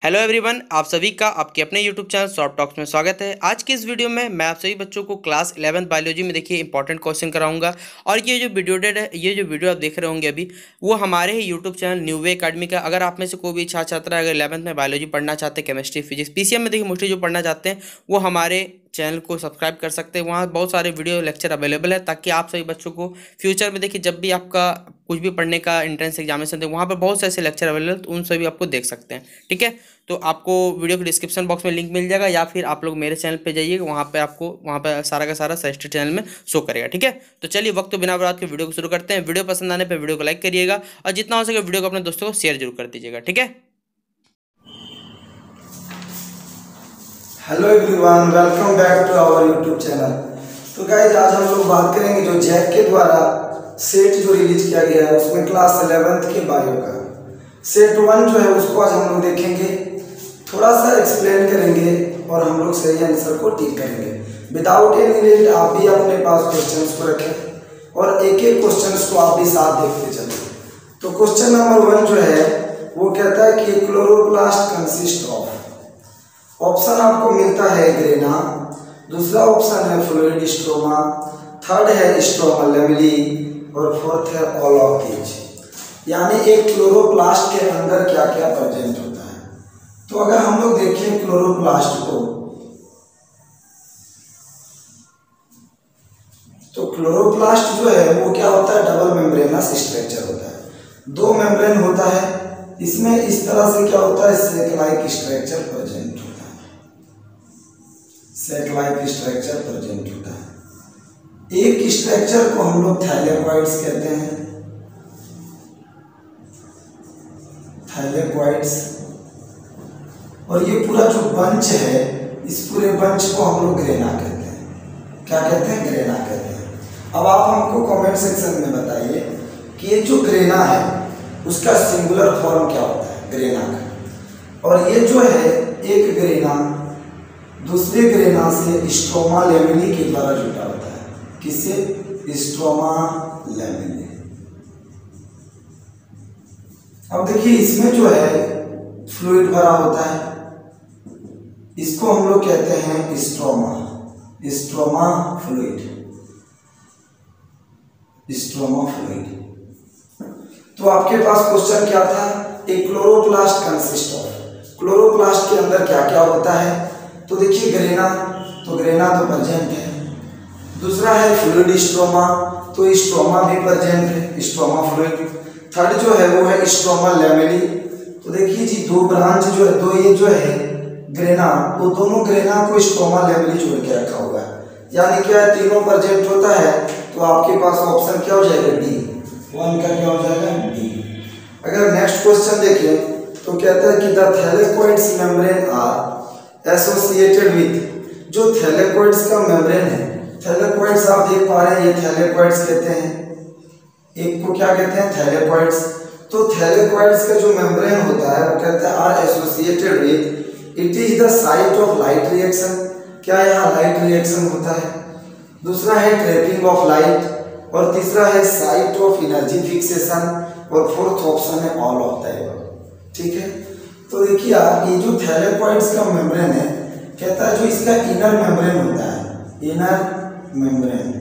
Hello everyone, आप सभी का आपके अपने यूट्यूब चैनल सॉफ्ट टॉक्स में स्वागत है। आज की इस वीडियो में मैं आप सभी बच्चों को क्लास 11th बायोलॉजी में देखिए इंपॉर्टेंट क्वेश्चन कराऊंगा। और ये जो वीडियो आप देख रहे होंगे अभी, वो हमारे ही YouTube channel New Way Academy का। अगर आप में से कोई भी छात्र छात्रा अगर 11th में बायोलॉजी पढ़ना चाहते हैं, केमिस्ट्री फिजिक्स पीसीएम में देखिए मोस्टली जो पढ़ना चाहते हैं, वो हमारे चैनल को सब्सक्राइब कर सकते हैं। वहाँ बहुत सारे वीडियो लेक्चर अवेलेबल है, ताकि आप सभी बच्चों को फ्यूचर में देखिए जब भी आपका कुछ भी पढ़ने का एंट्रेंस एग्जामिनेशन दे, वहाँ पर बहुत से ऐसे लेक्चर अवेलेबल, तो उन सभी आपको देख सकते हैं। ठीक है, तो आपको वीडियो के डिस्क्रिप्शन बॉक्स में लिंक मिल जाएगा, या फिर आप लोग मेरे चैनल पे जाइए, वहाँ पे आपको वहाँ पे सारा का सारा सजेस्टेड चैनल में शो करेगा। ठीक है, तो चलिए वक्त तो बिना बर्बाद के वीडियो को शुरू करते हैं। वीडियो पसंद आने पर वीडियो को लाइक करिएगा, और जितना हो सके वीडियो को अपने दोस्तों को शेयर जरूर कर दीजिएगा। ठीक है, hello everyone, welcome back to our YouTube channel. तो गाइज आज हम लोग बात करेंगे जो जैक के द्वारा सेट जो रिलीज किया गया है, उसमें क्लास 11th के बायो का सेट 1 जो है उसको आज हम लोग देखेंगे, थोड़ा सा एक्सप्लेन करेंगे और हम लोग सही आंसर को टिक करेंगे। विदाउट एनी लेट आप भी अपने पास क्वेश्चंस को रखें और एक एक क्वेश्चंस को आप भी साथ देखते चलें। तो क्वेश्चन नंबर 1 जो है वो कहता है कि क्लोरोप्लास्ट कंसिस्ट ऑफ। ऑप्शन आपको मिलता है ग्रेना, दूसरा ऑप्शन है फ्लूइड स्ट्रोमा, थर्ड है स्ट्रोमा लेमली और फोर्थ है ऑल ऑफ दीज। यानी एक क्लोरोप्लास्ट के अंदर क्या क्या प्रेजेंट होता है। तो अगर हम लोग देखें क्लोरोप्लास्ट को, तो क्लोरोप्लास्ट जो है वो क्या होता है, डबल मेम्ब्रेनस स्ट्रक्चर होता है। दो मेम्ब्रेन होता है, इसमें इस तरह से क्या होता है, सेक लाइक स्ट्रक्चर प्रेजेंट होता है। सेक लाइक स्ट्रक्चर प्रेजेंट होता है। एक स्ट्रक्चर को हम लोग थैलेकॉइड्स कहते हैं, थैलेकॉइड्स। और ये पूरा जो बंच है, इस पूरे बंच को हम लोग ग्रेना कहते हैं। क्या कहते हैं? ग्रेना कहते हैं। अब आप हमको कमेंट सेक्शन में बताइए कि ये जो ग्रेना है उसका सिंगुलर फॉर्म क्या होता है, ग्रेना का। और ये जो है एक ग्रेना दूसरे ग्रेना से स्ट्रोमा लेमिनी के द्वारा जुटा होता है। किससे? स्ट्रोमा लेमिनी। अब देखिए इसमें जो है फ्लूइड भरा होता है, इसको हम लोग कहते हैं stroma, stroma fluid, stroma fluid. तो आपके पास क्वेश्चन क्या था, एक क्लोरोप्लास्ट कंसिस्ट ऑफ। क्लोरोप्लास्ट के अंदर क्या क्या होता है? तो देखिए ग्रेना, तो ग्रेना तो प्रेजेंट है। दूसरा है फ्लूइड स्ट्रोमा, तो स्ट्रोमा भी प्रेजेंट है, स्ट्रोमा फ्लूइड। थर्ड जो है वो है स्ट्रोमा लेमिनी। तो देखिए जी दो ब्रांच जो है, दो ये जो है ग्रेना, वो दोनों ग्रेना को स्ट्रोमा लेमिनी जोड़ के रखा हुआ है। यानी क्या है, तीनों प्रेजेंट होता है। तो आपके पास ऑप्शन क्या हो जाएगा, डी। 1 का क्या हो जाएगा, डी। अगर नेक्स्ट क्वेश्चन देखें तो कहता है कि the thylakoids membrane are associated with. जो थैलेकॉइड्स का मेम्ब्रेन है, थैलेकॉइड्स आप देख पा रहे हैं, ये थैलेकॉइड्स कहते हैं, एक को क्या कहते हैं, थैलेकॉइड्स। तो थैलेकॉइड्स का जो मेम्ब्रेन होता है वो कहता है are associated with, it is the site of light reaction. क्या यहाँ लाइट रिएक्शन होता है? दूसरा है ट्रैपिंग ऑफ लाइट, और तीसरा है साइट ऑफ एनर्जी फिक्सेशन, और फोर्थ ऑप्शन है ऑल ऑफ द एबव। ठीक है, तो देखिए आप ये जो थैलेकॉइड्स का मेम्ब्रेन है, कहता है जो इसका इनर मेम्ब्रेन होता है, इनर मेम्ब्रेन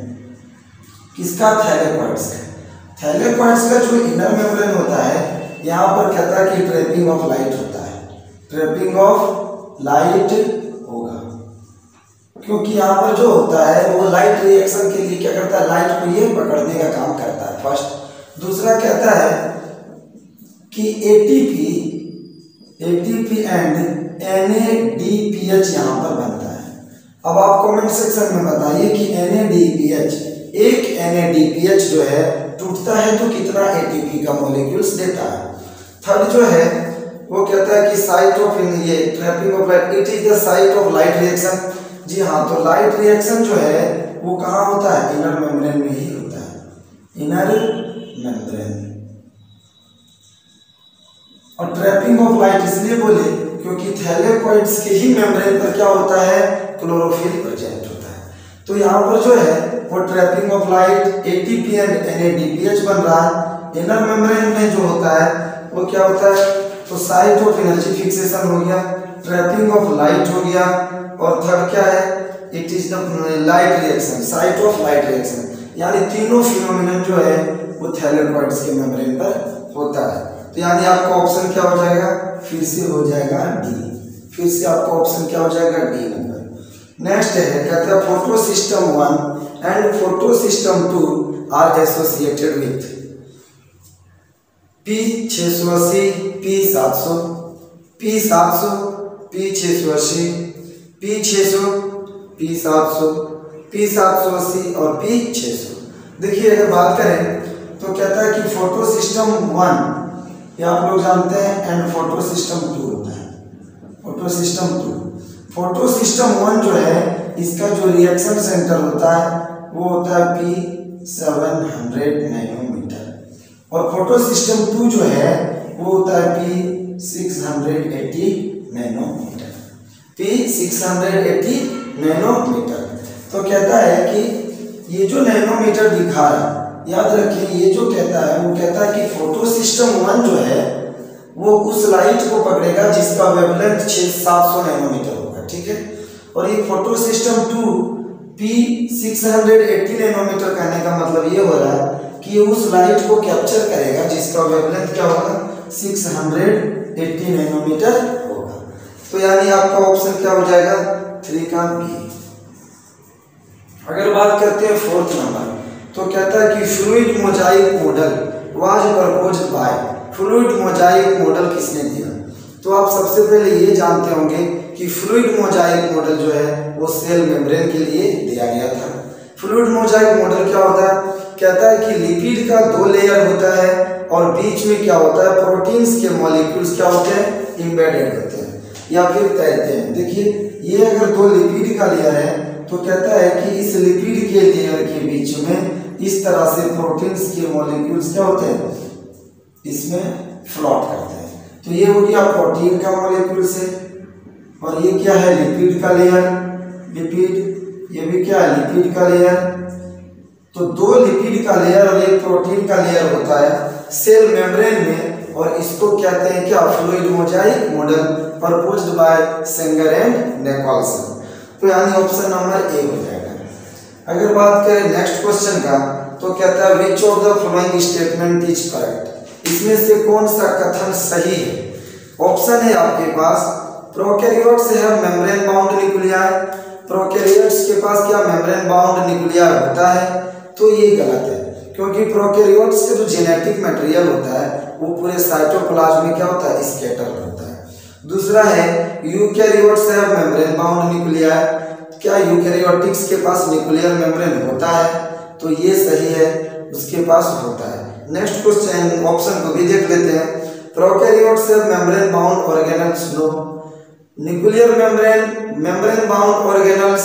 किसका, थैलेकॉइड्स का। थैलेकॉइड्स का जो इनर मेम्ब्रेन होता है, यहाँ पर कहता है कि ट्रैपिंग ऑफ लाइट होता है, ट्रैपिंग ऑफ लाइट होगा, क्योंकि यहाँ पर जो होता है वो लाइट रिएक्शन के लिए क्या करता है, लाइट को ये पकड़ने का काम करता है, फर्स्ट। दूसरा कहता है कि एटीपी एंड NADPH यहाँ पर बनता है। अब आप कमेंट सेक्शन में बताइए कि NADPH, एक NADPH जो है टूटता है तो कितना ATP का मॉलिक्यूल्स देता है। थर्ड जो है वो कहता है कि साइट ऑफ ये trapping of light, it is the site of light reaction. जी हाँ, तो लाइट रिएक्शन जो है वो कहाँ होता है, इनर मेम्ब्रेन में ही होता है, इनर मेम्ब्रेन। और ट्रैपिंग ऑफ लाइट इसलिए बोले क्योंकि थैलेकॉइड्स के ही मेम्ब्रेन पर क्या होता है, क्लोरोफिल प्रेजेंट होता है। तो यहाँ पर जो है वो trapping of light, ATP and NADPH बन रहा है। इनर मेम्ब्रेन में जो होता है वो क्या होता है, तो साइट ऑफ एनर्जी फिक्सेशन हो गया, ट्रैपिंग ऑफ लाइट हो गया, और थर्ड क्या है, it is the light reaction, site of light reaction. यानी तीनों फिनोमिनन जो है वो थैलेटॉइड्स के मेम्ब्रेन पर होता है। तो यानी आपका ऑप्शन क्या हो जाएगा, फिर से हो जाएगा डी, फिर से आपका ऑप्शन क्या हो जाएगा, डी नंबर। नेक्स्ट है, कहते हैं photo system 1 and photo system 2 are associated with P680, P700, P700, P680, P600, P700, P780 और P600। देखिए अगर बात करें तो कहता है कि फोटो सिस्टम 1 ये आप लोग जानते हैं एंड फोटो सिस्टम 2 होता है। फोटो सिस्टम 2, फोटो सिस्टम 1 जो है इसका जो रिएक्शन सेंटर होता है वो होता है P700 नैनोमीटर, और फोटो सिस्टम 2 जो है वो होता है P680 नैनोमीटर, P680 नैनोमीटर। तो कहता है कि ये जो नैनोमीटर दिखा है, याद रखिए ये जो कहता है वो कहता है कि फोटो सिस्टम 1 जो है वो उस लाइट को पकड़ेगा जिसका वेवलेंथ 700 नैनोमीटर होगा, ठीक है। और ये फोटो सिस्टम 2 P680 नैनोमीटर कहने का मतलब ये हो रहा है कि ये उस लाइट को कैप्चर करेगा जिसका वेवलेंथ क्या होगा, 680 नैनोमीटर होगा। तो यानी आपका ऑप्शन क्या हो जाएगा, 3 का बी। अगर बात करते हैं फोर्थ नंबर, तो कहता है कि fluid mosaic model was proposed by, fluid mosaic model किसने दिया। तो आप सबसे पहले ये जानते होंगे कि फ्लूइड मोजाइक मॉडल जो है वो सेल मेम्ब्रेन के लिए दिया गया था। फ्लूइड मोजाइक मॉडल क्या होता है, कहता है कि लिपिड का 2 लेयर होता है और बीच में क्या होता है, प्रोटीन्स के मॉलिक्यूल्स क्या होते हैं, एम्बेडेड होते हैं या फिर तैरते हैं। देखिए ये अगर 2 लिपिड का लेयर है तो कहता है कि इस लिपिड के लेयर के बीच में इस तरह से प्रोटीन्स के मॉलिक्यूल्स क्या होते हैं, इसमें फ्लोट करते हैं। तो ये हो गया प्रोटीन का मॉलिक्यूल्स है, और ये क्या है, लिपिड का लेयर, लिपिड, ये भी क्या है, लिपिड का लेयर। तो 2 लिपिड का लेयर और 1 प्रोटीन का लेयर होता है सेल मेम्ब्रेन में, और इसको कहते हैं क्या, fluid mosaic model proposed by Singer and Nicolson. तो यानी ऑप्शन नंबर ए हो जाएगा। अगर बात करें नेक्स्ट क्वेश्चन का, तो कहता है which of the following statement is correct, इसमें से कौन सा कथन सही है। ऑप्शन है आपके पास, prokaryotes have membrane bound nuclei, prokaryotes के पास क्या मेम्ब्रेन बाउंड न्यूक्लियाई होता है, तो ये गलत है, क्योंकि प्रोकैरियोट्स का जो जेनेटिक मटेरियल होता है वो पूरे साइटोप्लाज्म में क्या होता है, स्कैटर होता है। दूसरा है eukaryotes have membrane bound nuclei, क्या यूकैरियोटिक्स के पास न्यूक्लियर मेम्ब्रेन होता है, तो ये सही है, उसके पास होता है। नेक्स्ट क्वेश्चन ऑप्शन को भी देख लेते हैं, prokaryotes have membrane bound organelles, no, nuclear membrane bound organelles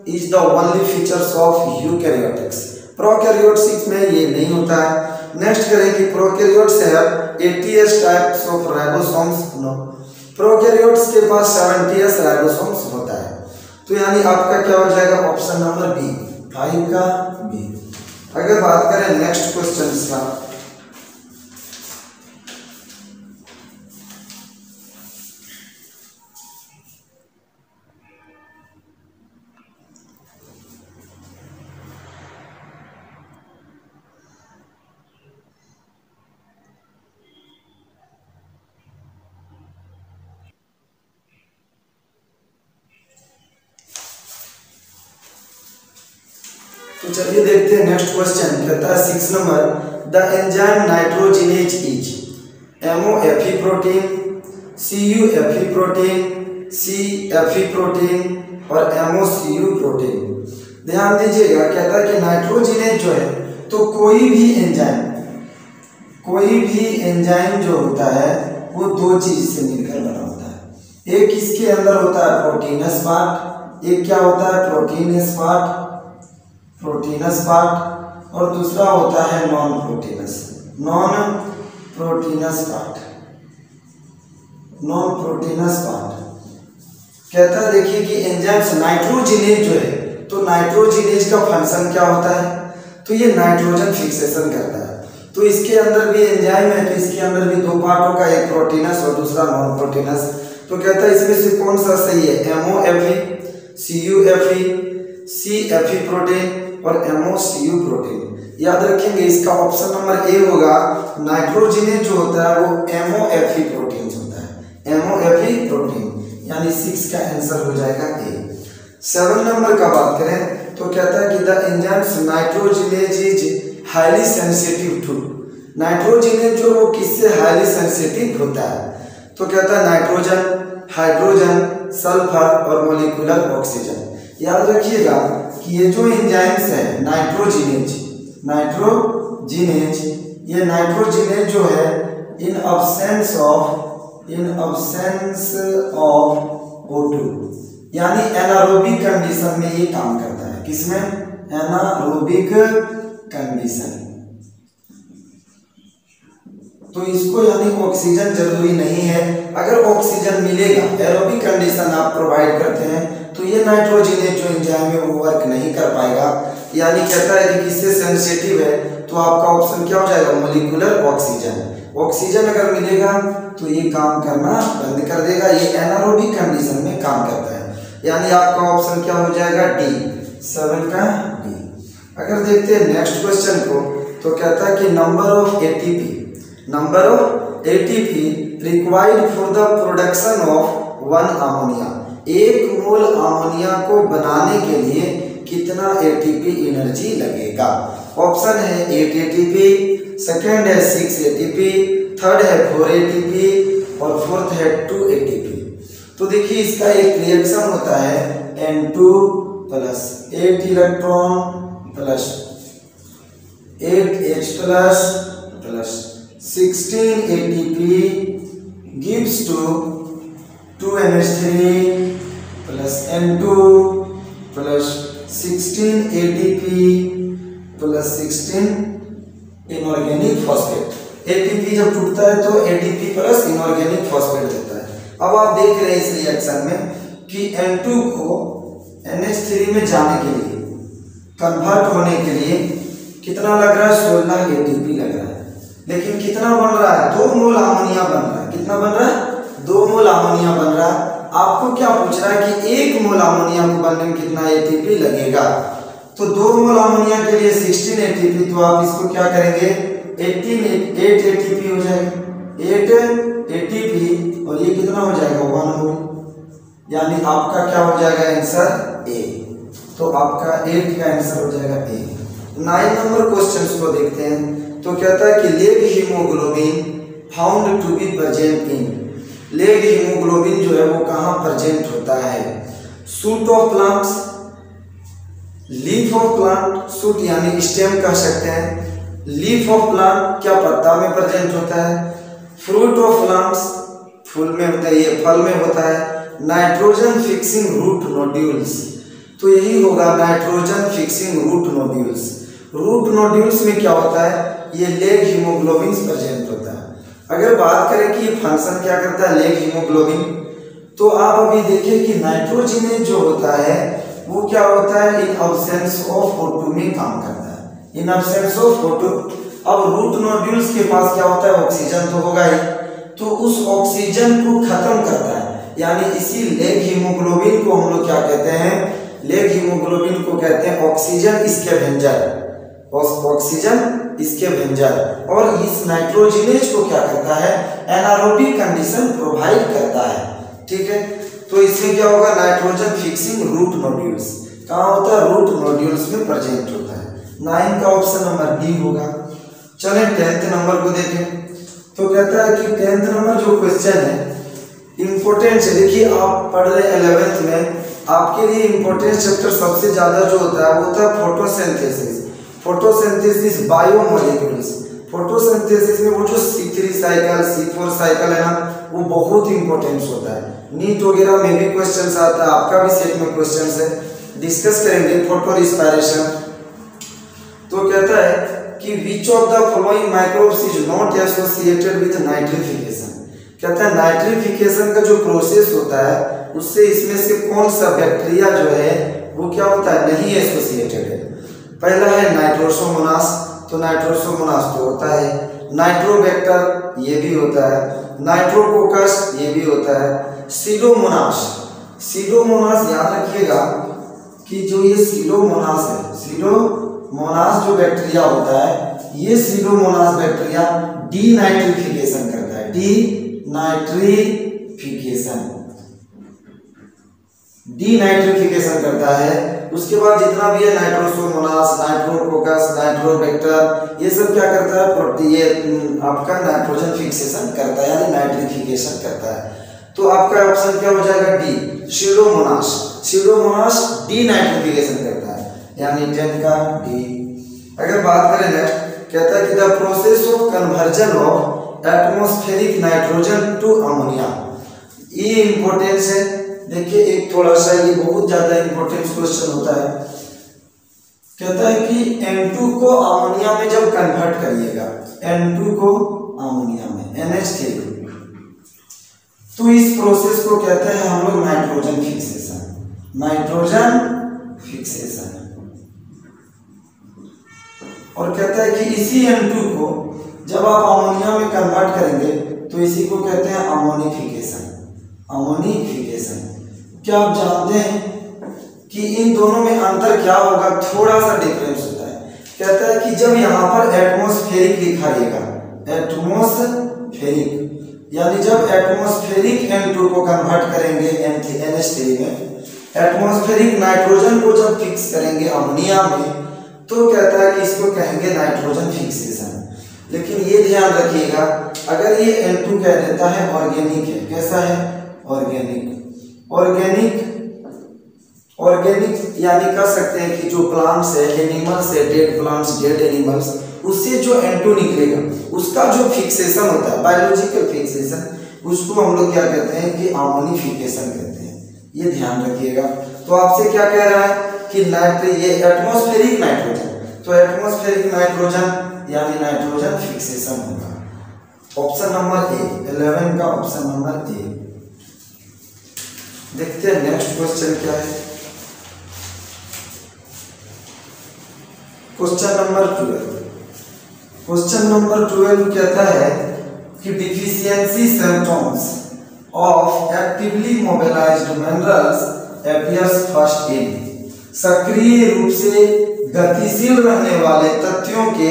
is the only features of eukaryotics, prokaryotes में ये नहीं होता है। नेक्स्ट करें कि prokaryotes have 80s types of ribosomes, no, prokaryotes के पास 70s राइबोसोम्स होता है। तो यानी आपका क्या हो जाएगा, ऑप्शन नंबर बी, 5 का बी। अगर बात करें नेक्स्ट क्वेश्चन का, तो चलिए देखते हैं नेक्स्ट क्वेश्चन। कहता है 6 number, the enzyme nitrogenase is MOFE protein, CUFE protein, CFE protein और MOCU प्रोटीन। ध्यान दीजिएगा, कहता है कि नाइट्रोजिनेज जो है, तो कोई भी एंजाइम जो होता है वो 2 चीज से मिलकर बना होता है। एक इसके अंदर होता है प्रोटीनस पार्ट, एक क्या होता है, प्रोटीनस पार्ट, और दूसरा होता है नॉन प्रोटीनस पार्ट। कहता है देखिए कि एंजाइम्स नाइट्रोजिनेज जो है, तो नाइट्रोजिनेज का फंक्शन क्या होता है, तो ये नाइट्रोजन फिक्सेशन करता है। तो इसके अंदर भी एंजाइम है, तो इसके अंदर भी दो पार्ट होगा, एक प्रोटीनस और दूसरा नॉन प्रोटीनस। तो कहता है इसमें से कौन सा सही है, MOFE, CUFE, CFE प्रोटीन और MOCU प्रोटीन। याद रखेंगे इसका ऑप्शन नंबर ए होगा, नाइट्रोजिनेज जो होता है वो MOFE प्रोटीन होता है, MOFE प्रोटीन, यानी 6 का आंसर हो जाएगा ए। 7 नंबर का बात करें तो कहता है कि the enzymes nitrogenase is highly sensitive to, nitrogenase जो वो किससे हाईली सेंसिटिव होता है, तो कहता है नाइट्रोजन, हाइड्रोजन, सल्फर और मोलिकुलर ऑक्सीजन। याद रखिएगा कि ये जो एंजाइम्स है नाइट्रोजिनेज, ये नाइट्रोजिनेज जो है इन अब्सेंस ऑफ O2, यानी एनारोबिक कंडीशन में ये काम करता है। किसमें, एनारोबिक कंडीशन। तो इसको यानी ऑक्सीजन जरूरी नहीं है, अगर ऑक्सीजन मिलेगा, एरोबिक कंडीशन आप प्रोवाइड करते हैं, तो ये नाइट्रोजिनेज जो एंजाइम है वो वर्क नहीं कर पाएगा। यानी कहता है कि किससे सेंसिटिव है, तो आपका ऑप्शन क्या हो जाएगा, मोलिकुलर ऑक्सीजन। ऑक्सीजन अगर मिलेगा तो ये काम करना बंद कर देगा, ये एनारोबिक कंडीशन में काम करता है, यानी आपका ऑप्शन क्या हो जाएगा, डी, 7 का डी। अगर देखते हैं नेक्स्ट क्वेश्चन को, तो कहता है कि number of ATP required for the production of 1 ammonia, 1 mole ammonia को बनाने के लिए कितना ATP एनर्जी लगेगा। ऑप्शन है 8 ATP, सेकेंड है 6 ATP, थर्ड है 4 ATP और फोर्थ है 2 ATP। तो देखिए इसका एक रिएक्शन होता है N2 plus 8 electron plus 8H plus 16 ATP gives to 2NH3 plus N2 plus 16 ATP plus 16 inorganic phosphate. ATP जब टूटता है तो ATP प्लस इनऑर्गेनिक फॉस्फेट देता है। अब आप देख रहे हैं इस रिएक्शन में कि N2 को NH3 में जाने के लिए, कन्वर्ट होने के लिए कितना लग रहा है, 16 ATP लग रहा है, लेकिन कितना बन रहा है, 2 मोल अमोनिया बन रहा है। कितना बन रहा है, 2 मोल अमोनिया बन रहा है। आपको क्या पूछ रहा है कि 1 मोल अमोनिया को बनने में कितना ATP लगेगा, तो 2 मोल अमोनिया के लिए 16 ATP, तो आप इसको क्या करेंगे, 8 ATP हो जाएगा, 8 ATP और ये कितना हो जाएगा, 1 मोल, यानी आपका क्या हो जाएगा आंसर ए। तो आपका 8 का आंसर हो जाएगा ए। 9 नंबर क्वेश्चन को देखते हैं, तो कहता है कि leghaemoglobin found to be present in, leghaemoglobin जो है वो कहाँ प्रेजेंट होता है, shoot of plants, leaf of plant, shoot यानी स्टेम कह सकते हैं, लीफ ऑफ प्लांट क्या पत्ता में प्रेजेंट होता है, फ्रूट ऑफ प्लांट्स फूल में होता है, ये फल में होता है, नाइट्रोजन फिक्सिंग रूट नोड्यूल्स, तो यही होगा nitrogen fixing root nodules. Root nodules में क्या होता है, ये लेग हीमोग्लोबिन प्रेजेंट होता है। अगर बात करें कि ये फंक्शन क्या करता है लेग हीमोग्लोबिन, तो आप अभी देखिए कि नाइट्रोजिनेज जो होता है वो क्या होता है, इन अब्सेंस ऑफ O2 में काम करता है, इन अब्सेंस ऑफ O2। अब रूट नोड्यूल्स के पास क्या होता है, ऑक्सीजन तो होगा ही, तो उस ऑक्सीजन को खत्म करता है, यानी इसी लेग हीमोग्लोबिन को हम लोग क्या कहते हैं, लेग हीमोग्लोबिन को कहते हैं ऑक्सीजन स्कैवेंजर, ऑक्सीजन स्कैवेंजर। और इस नाइट्रोजिनेज को क्या करता है, एनारोबिक कंडीशन प्रोवाइड करता है, ठीक है। तो इसमें क्या होगा, नाइट्रोजन फिक्सिंग रूट नोड्यूल्स कहाँ होता है, रूट नोड्यूल्स में प्रेजेंट होता है। 9 का ऑप्शन नंबर डी होगा। चलें 10th नंबर को देखें, तो कहता है कि 10th नंबर जो क्वेश्चन है इंपॉर्टेंट है। देखिए आप पढ़ रहे 11th में, आपके लिए इंपॉर्टेंट चैप्टर सबसे ज्यादा जो होता है वो होता है फोटोसिंथेसिस। फोटोसिंथेसिस बायोमोलिक्यूल्स, फोटोसिंथेसिस में वो जो C3 साइकिल C4 साइकिल है ना, वो बहुत इंपॉर्टेंट होता है। नीट वगैरह में भी क्वेश्चन आता है, आपका भी सेट में क्वेश्चन है, डिस्कस करेंगे फोटो रिस्पायरेशन। तो कहता है कि विच of the following microbes is not associated with nitrification. कहता है नाइट्रिफिकेशन का जो प्रोसेस होता है उससे इसमें से कौन सा बैक्टीरिया जो है वो क्या होता है, नहीं एसोसिएटेड है। पहला है नाइट्रोसोमोनास, तो नाइट्रोसोमोनास तो होता है, नाइट्रोबैक्टर ये भी होता है, नाइट्रोकोकस ये भी होता है, सीडोमोनास। सीडोमोनास याद रखिएगा कि जो ये सीडोमोनास है, सीडोमोनास जो बैक्टीरिया होता है, ये सीडोमोनास बैक्टीरिया डीनाइट्रिफिकेशन करता है, डीनाइट्रिफिकेशन करता है। उसके बाद जितना भी है नाइट्रोसोमोनास, नाइट्रोकोकस, नाइट्रोबैक्टर, ये सब क्या करता है, ये आपका नाइट्रोजन फिक्सेशन करता है यानी नाइट्रिफिकेशन करता है। तो आपका ऑप्शन क्या हो जाएगा, डी, सीडोमोनास। सीडोमोनास डीनाइट्रिफिकेशन करता है यानी 10 का डी। अगर बात करें नेक्स्ट, कहता है कि the process of conversion of atmospheric nitrogen to ammonia. ये इंपॉर्टेंस है, देखिए एक थोड़ा सा ये बहुत ज्यादा इंपॉर्टेंट क्वेश्चन होता है। कहता है कि N2 को अमोनिया में जब कन्वर्ट करिएगा, N2 को अमोनिया में NH3, तो इस प्रोसेस को कहते हैं हम लोग नाइट्रोजन फिक्सेशन, नाइट्रोजन फिक्सेशन। और कहता है कि इसी N2 को जब आप अमोनिया में कन्वर्ट करेंगे तो इसी को कहते हैं अमोनिफिकेशन, अमोनिफिकेशन। क्या आप जानते हैं कि इन दोनों में अंतर क्या होगा, थोड़ा सा डिफरेंस होता है। कहता है कि जब यहाँ पर एटमॉस्फेरिक लिखा रहेगा, एटमॉस्फेरिक, यानी जब एटमॉस्फेरिक N2 को कन्वर्ट करेंगे NH3 में, एटमॉस्फेरिक नाइट्रोजन को जब फिक्स करेंगे अमोनिया में, तो कहता है कि इसको कहेंगे नाइट्रोजन फिक्सेशन। लेकिन ये ध्यान रखिएगा, अगर ये N2 कह देता है ऑर्गेनिक है, कैसा है, ऑर्गेनिक, ऑर्गेनिक, ऑर्गेनिक यानी कह सकते हैं कि जो प्लांट्स है, एनिमल्स है, डेड प्लांट्स, डेड एनिमल्स, उससे जो N2 निकलेगा उसका जो फिक्सेशन होता है, बायोलॉजिकल फिक्सेशन, उसको हम लोग क्या कहते हैं कि अमोनिफिकेशन कहते हैं। ये ध्यान रखिएगा। तो आपसे क्या कह रहा है कि ये एटमॉस्फेरिक नाइट्रोजन, तो एटमॉस्फेरिक नाइट्रोजन यानी नाइट्रोजन फिक्सेशन होगा। ऑप्शन नंबर ए, 11 का ऑप्शन नंबर ए। देखते हैं नेक्स्ट क्वेश्चन क्या है। Question number 12। क्वेश्चन नंबर 12 कहता है कि deficiency symptoms of actively mobilised minerals appears first in. सक्रिय रूप से गतिशील रहने वाले तत्वों के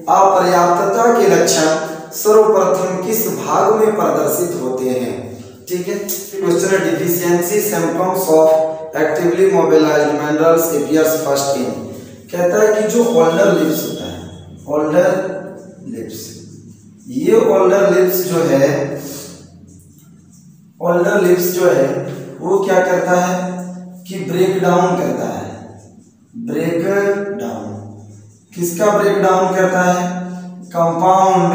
अपर्याप्तता के लक्षण सर्वप्रथम किस भाग में प्रदर्शित होते हैं। ठीक है, क्वेश्चन है deficiency symptoms of actively mobilised minerals appears first in. कहता है कि जो ओल्डर लिप्स होता है, ओल्डर लिप्स, ये ओल्डर लिप्स जो है, ओल्डर लिप्स जो है वो क्या करता है कि ब्रेक डाउन करता है, ब्रेक डाउन, किसका ब्रेक डाउन करता है, compound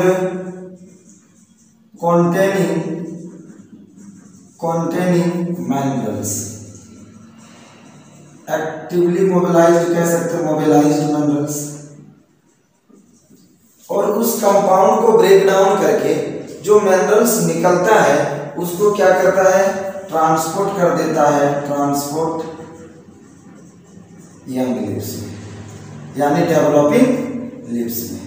containing minerals, actively mobilised कह सकते हैं, मोबिलाइज्ड मिनरल्स। और उस कंपाउंड को ब्रेक डाउन करके जो मिनरल्स निकलता है उसको क्या करता है, ट्रांसपोर्ट कर देता है, ट्रांसपोर्ट यंग लिप्स में, यानी डेवलपिंग लिप्स में।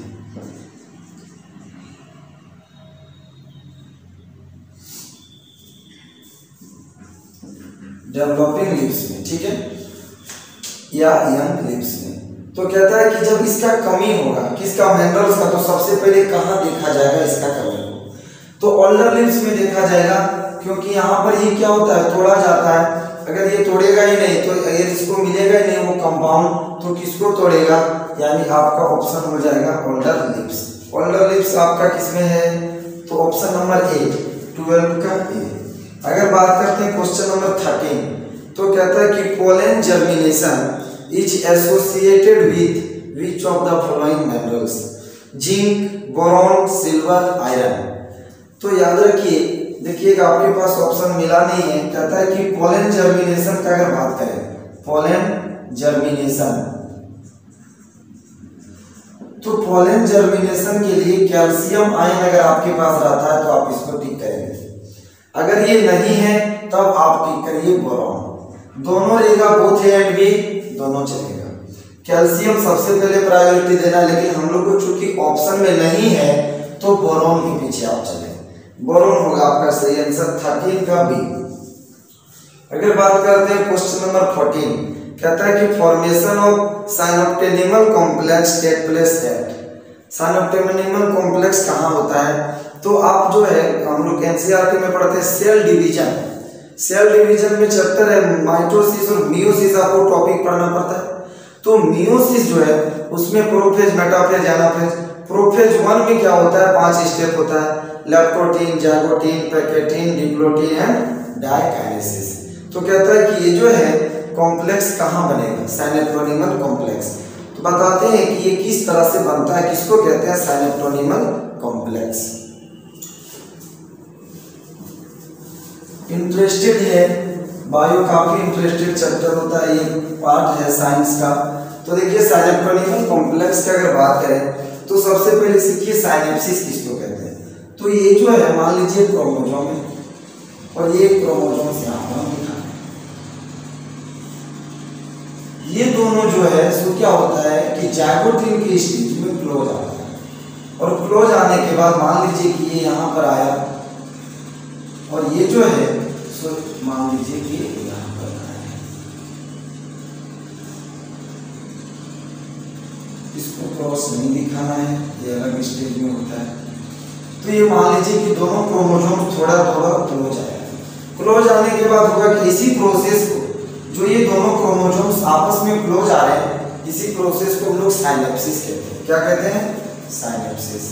डेवलपिंग लिप्स में, ठीक है, या यंग लिप्स में। तो कहता है कि जब इसका कमी होगा, किसका, मिनरल्स का, तो सबसे पहले कहाँ देखा जाएगा इसका कमी को, तो ओल्डर लिप्स में देखा जाएगा, क्योंकि यहाँ पर ये क्या होता है, तोड़ा जाता है। अगर ये तोड़ेगा ही नहीं तो अगर इसको मिलेगा ही नहीं वो कंपाउंड, तो किसको तोड़ेगा, यानी आपका ऑप्शन हो जाएगा ओल्डर लिप्स। ओल्डर लिप्स आपका किसमें है, तो ऑप्शन नंबर ए, 12 का ए। अगर बात करते हैं क्वेश्चन नंबर 13, तो कहता है कि pollen germination is associated with which of the following minerals, zinc, boron, silver, iron. तो याद रखिए, देखिएगा आपके पास ऑप्शन मिला नहीं है। कहता है कि पोलन जर्मिनेशन का अगर बात करें, पोलन जर्मिनेशन, तो पोलन जर्मिनेशन के लिए कैल्शियम आयन अगर आपके पास रहता है तो आप इसको टिक करेंगे। अगर ये नहीं है तब आप टिक करिए बोरॉन। दोनों रहेगा, बोथ ए एंड बी दोनों चलेगा। कैल्शियम सबसे पहले प्रायोरिटी देना, लेकिन हम लोग को चूंकि ऑप्शन में नहीं है तो बोरॉन के पीछे आप चले। बोरॉन होगा आपका सही आंसर 13 का बी। अगर बात करते हैं क्वेश्चन नंबर 14, कहता है कि formation of synaptonemal complex take place at. Synaptonemal complex कहाँ होता है? तो आप जो है हम लोग एनसीईआरटी में पढ़ते हैं सेल डिवीजन। सेल डिवीजन में चैप्टर है माइटोसिस और मियोसिस, आपको टॉपिक पढ़ना पड़ता है। तो मियोसिस जो है उसमें प्रोफेज, मेटाफेज, एनाफेज। प्रोफेज 1 में क्या होता है? 5 स्टेप होता है, leptotene, zygotene, pachytene, diplotene and diakinesis. तो कहता है कि ये जो है कॉम्प्लेक्स कहाँ बनेगा? साइनोप्टेनिमल कॉम्प्लेक्स। तो बताते हैं कि ये किस तरह से बनता है, किसको कहते हैं साइनोप्टेनिमल कॉम्प्लेक्स। इंटरेस्टेड है बायो, काफी इंटरेस्टेड चैप्टर होता है, ये पार्ट है साइंस का। तो देखिए साइनोप्टेनिमल कॉम्प्लेक्स की अगर बात करें तो सबसे पहले सीखिए साइनेप्सिस किसको कहते हैं। तो ये जो है मान लीजिए क्रोमोसोम है और ये क्रोमोसोम से यहाँ पर लिखा है, ये दोनों जो है सो क्या होता है कि जाइगोट के स्टेज में क्लोज आता है, और क्लोज आने के बाद मान लीजिए कि ये यहाँ पर आया और ये जो है सो मान लीजिए कि यहाँ पर आया, इसको क्रॉस नहीं दिखाना है, ये अलग स्टेज में होता है। तो ये मान लीजिए कि दोनों क्रोमोसोम थोड़ा थोड़ा क्लोज आया। क्लोज आने के बाद होगा कि इसी प्रोसेस को, जो ये दोनों क्रोमोसोम्स आपस में क्लोज आ रहे हैं, इसी प्रोसेस को हम लोग साइनेप्सिस कहते हैं। क्या कहते हैं? साइनेप्सिस।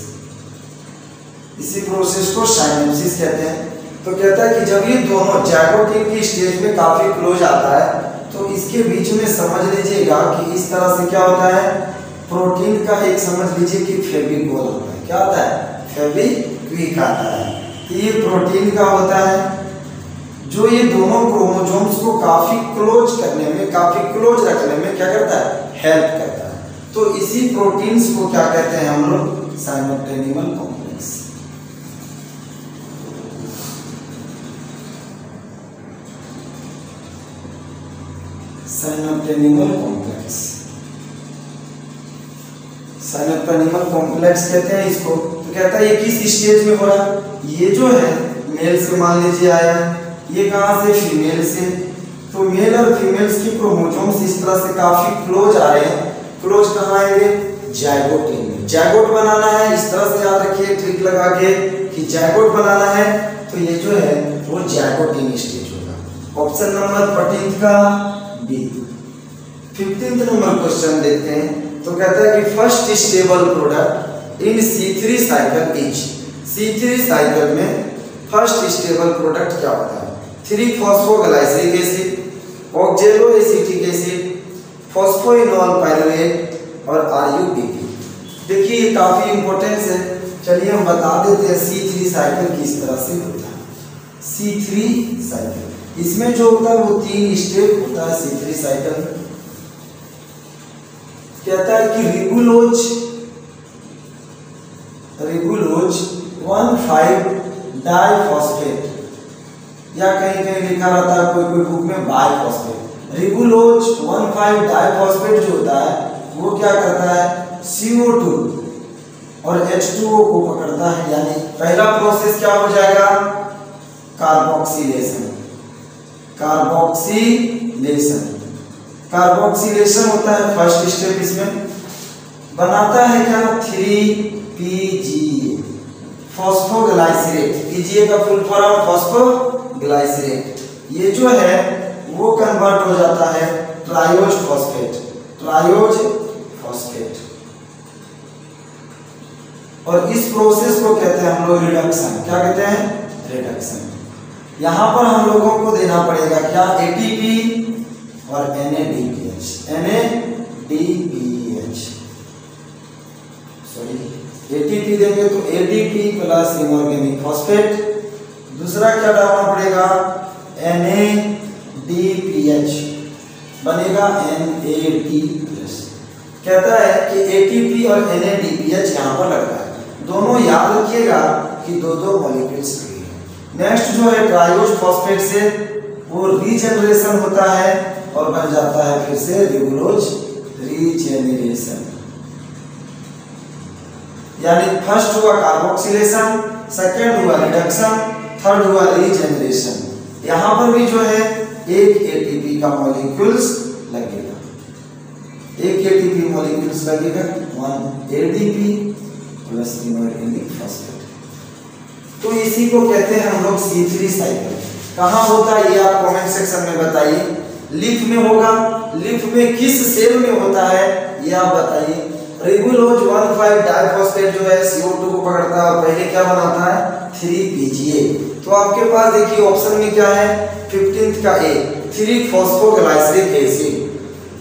इसी प्रोसेस को साइनेप्सिस कहते हैं। तो कहता है कि जब ये दोनों जाइगोट की स्टेज में काफी क्लोज आता है तो इसके बीच में समझ लीजिएगा कि इस तरह से क्या होता है, प्रोटीन का एक समझ लीजिए कि फेविकोल होता है। क्या होता है? फेविक्विक आता है। तो ये प्रोटीन का होता है जो ये दोनों क्रोमोसोम्स को काफी क्लोज करने में, काफी क्लोज रखने में क्या करता है? हेल्प करता है। तो इसी प्रोटीन्स को क्या कहते हैं हम लोग? साइनोप्टेनिमल कॉम्प्लेक्स। साइनोप्टेनिमल कॉम्प्लेक्स, साइनोप्टेनिमल कॉम्प्लेक्स कहते हैं इसको। तो कहता है ये किस स्टेज में हो रहा है? ये जो है मेल से मान लीजिए आया है, ये कहाँ से? फीमेल से। तो मेल और फीमेल्स की क्रोमोसोम्स इस तरह से काफी क्लोज आ रहे हैं। क्लोज कहाँ आएंगे? जाइगोटीन में। जाइगोट बनाना है, इस तरह से याद रखिए ट्रिक लगा के कि जाइगोट बनाना है, तो ये जो है वो जाइगोटीन स्टेज होगा। ऑप्शन नंबर 14 का बी। 15th नंबर क्वेश्चन देखते हैं। तो कहता है कि first stable product in C3 cycle is. C3 cycle में फर्स्ट स्टेबल प्रोडक्ट क्या होता है? Three phosphoglyceric acid, oxaloacetic acid, phosphoenolpyruvate और RUBP। देखिए ये काफी इंपॉर्टेंस है, चलिए हम बता देते हैं C3 साइकिल किस तरह से होता है। C3 साइकिल इसमें जो होता है वो 3 स्टेप होता है C3 साइकिल में। कहता है कि रिबुलोज 1,5-डाइफॉस्फेट, या कहीं कहीं लिखा रहता है कोई कोई बुक में बाइफॉस्फेट। रिबुलोज 1,5-डाइफॉस्फेट जो होता है वो क्या करता है? CO2 और H2O को पकड़ता है, यानी पहला प्रोसेस क्या हो जाएगा? कार्बोक्सिलेशन। कार्बोक्सिलेशन कार्बोक्सिलेशन होता है फर्स्ट स्टेप। इसमें बनाता है क्या? 3PGA, phosphoglycerate. PGA का फुल फॉर्म फॉस्फोग्लाइसरेट। ये जो है वो कन्वर्ट हो जाता है ट्रायोज फॉस्फेट, ट्रायोज फॉस्फेट। और इस प्रोसेस को कहते हैं हम लोग रिडक्शन। क्या कहते हैं? रिडक्शन। यहां पर हम लोगों को देना पड़ेगा क्या? ATP और NADPH। सॉरी, ATP देंगे तो ADP प्लस इनऑर्गेनिक फॉस्फेट। दूसरा क्या डालना पड़ेगा? NADPH बनेगा NAD+। कहता है कि ATP और NADPH यहाँ पर लग रहा है, दोनों याद रखिएगा कि दो मॉलिक्यूल्स लगेंगे। नेक्स्ट जो है ट्रायोज फॉस्फेट से वो रीजनरेशन होता है और बन जाता है फिर से रिबुलोज रीजेनरेशन, यानी फर्स्ट हुआ कार्बोक्सिलेशन, सेकेंड हुआ रिडक्शन, थर्ड हुआ रीजेनरेशन। यहां पर भी जो है एक एटीपी का मॉलिक्यूल्स लगेगा, एक एटीपी मॉलिक्यूल्स लगेगा, 1 एडीपी प्लस इनऑर्गेनिक फॉस्फेट। तो इसी को कहते हैं हम लोग C3 साइकिल। कहाँ होता है ये आप कमेंट सेक्शन में बताइए। लीफ में होगा, लीफ में किस सेल में होता है ये आप बताइए। रिबुलोज 1,5 डाइफॉस्फेट जो है CO2 को पकड़ता है और पहले क्या बनाता है 3PGA। तो आपके पास देखिए ऑप्शन में क्या है 15th का A 3-फॉस्फोग्लाइसरिक एसिड।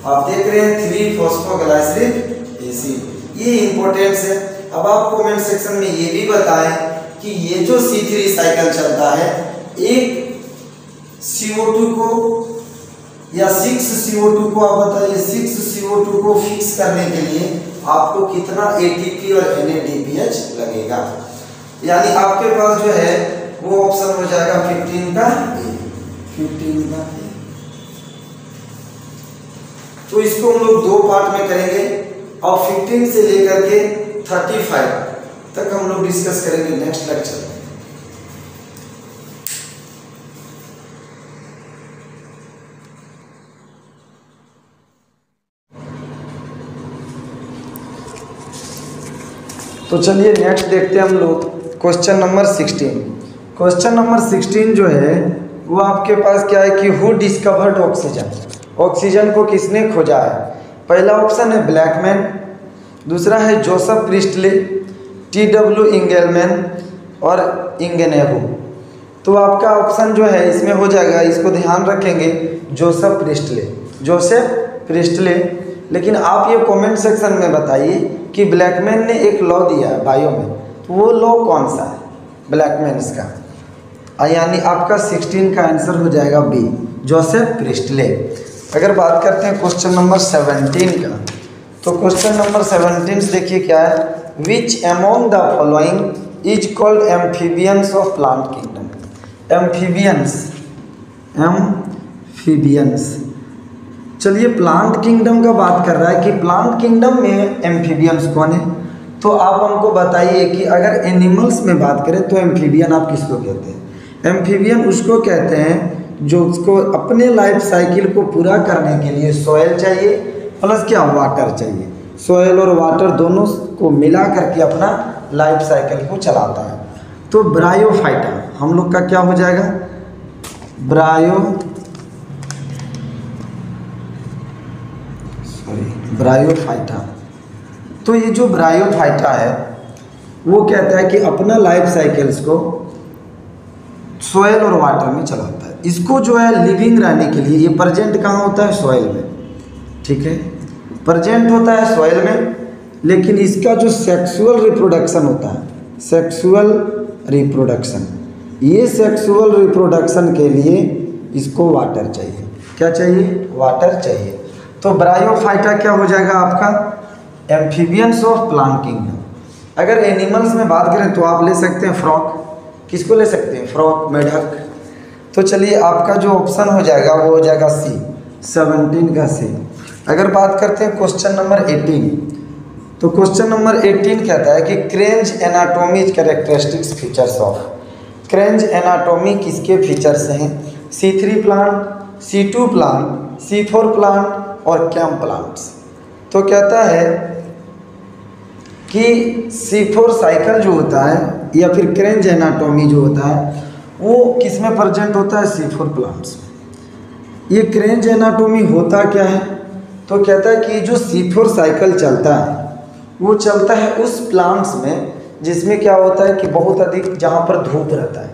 आप देख रहे हैं 3-फॉस्फोग्लाइसरिक एसिड, ये इंपॉर्टेंस है। अब आप कमेंट सेक्शन में ये भी बताएं कि ये जो C3 साइकिल चलता है एक CO2 को या 6 CO2 को आप बताइए 6 CO2 को फिक्स करने के लिए आपको कितना ATP और NADPH लगेगा। यानी आपके पास जो है वो ऑप्शन हो जाएगा 15 का A, 15 का A। तो इसको हम लोग दो पार्ट में करेंगे और 15 से लेकर के 35 तक हम लोग डिस्कस करेंगे नेक्स्ट लेक्चर में। तो चलिए नेक्स्ट देखते हैं हम लोग क्वेश्चन नंबर 16। क्वेश्चन नंबर 16 जो है वो आपके पास क्या है कि हु डिस्कवर्ड ऑक्सीजन, ऑक्सीजन को किसने खोजा है। पहला ऑप्शन है ब्लैकमैन, दूसरा है जोसेफ प्रिस्टले, TW इंगेलमैन और इंगेनेबू। तो आपका ऑप्शन जो है इसमें हो जाएगा, इसको ध्यान रखेंगे, जोसेफ प्रिस्टले, जोसेफ प्रिस्टले। लेकिन आप ये कमेंट सेक्शन में बताइए कि ब्लैकमैन ने एक लॉ दिया है बायो में, तो वो लॉ कौन सा है ब्लैकमैन का। यानी आपका 16 का आंसर हो जाएगा बी, जोसेफ प्रिस्टले। अगर बात करते हैं क्वेश्चन नंबर 17 का, तो क्वेश्चन नंबर 17 देखिए क्या है, which among the following is called amphibians of plant kingdom. Amphibians, amphibians. चलिए प्लांट किंगडम का बात कर रहा है कि प्लांट किंगडम में एम्फीबियंस कौन है। तो आप हमको बताइए कि अगर एनिमल्स में बात करें तो एम्फीबियन आप किसको कहते हैं। एम्फीबियन उसको कहते हैं जो उसको अपने लाइफ साइकिल को पूरा करने के लिए सॉइल चाहिए प्लस क्या वाटर चाहिए। सॉइल और वाटर दोनों को मिला करके अपना लाइफ साइकिल को चलाता है। तो ब्रायोफाइटा हम लोग का क्या हो जाएगा, ब्रायोफाइटा। तो ये जो ब्रायोफाइटा है वो कहता है कि अपना लाइफ साइकिल्स को सॉइल और वाटर में चलाता है। इसको जो है लिविंग रहने के लिए, ये प्रेजेंट कहाँ होता है, सॉइल में, ठीक है, प्रेजेंट होता है सॉइल में। लेकिन इसका जो सेक्सुअल रिप्रोडक्शन होता है, सेक्सुअल रिप्रोडक्शन, ये सेक्सुअल रिप्रोडक्शन के लिए इसको वाटर चाहिए। क्या चाहिए, वाटर चाहिए। तो ब्रायोफाइटा क्या हो जाएगा आपका, एम्फीबियंस ऑफ प्लांट किंगडम। अगर एनिमल्स में बात करें तो आप ले सकते हैं फ्रॉक, किसको ले सकते हैं, फ्रॉक, मेढक। तो चलिए आपका जो ऑप्शन हो जाएगा वो हो जाएगा सी, 17 का सी। अगर बात करते हैं क्वेश्चन नंबर 18, तो क्वेश्चन नंबर 18 कहता है कि Kranz anatomy characteristics features of. Kranz anatomy किसके फीचर्स हैं, C3 plant, C2 plant, C4 plant और कैम प्लांट्स। तो कहता है कि C4 साइकिल जो होता है या फिर क्रेंज एनाटॉमी जो होता है वो किस में प्रेजेंट होता है, C4 प्लांट्स में। ये क्रेंज एनाटॉमी होता क्या है, तो कहता है कि जो C4 साइकिल चलता है वो चलता है उस प्लांट्स में जिसमें क्या होता है कि बहुत अधिक, जहाँ पर धूप रहता है,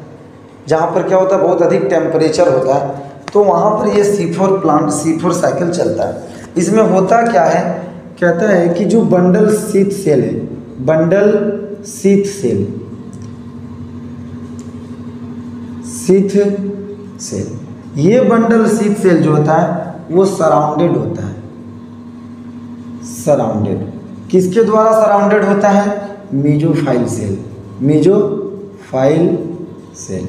जहाँ पर क्या होता है बहुत अधिक टेम्परेचर होता है, तो वहाँ पर ये C4 प्लांट, C4 साइकिल चलता है। इसमें होता क्या है, कहता है कि जो बंडल शीथ सेल है, bundle sheath cell, sheath cell, ये बंडल शीथ सेल जो होता है वो सराउंडेड होता है। सराउंडेड किसके द्वारा सराउंडेड होता है, mesophyll cell, mesophyll cell.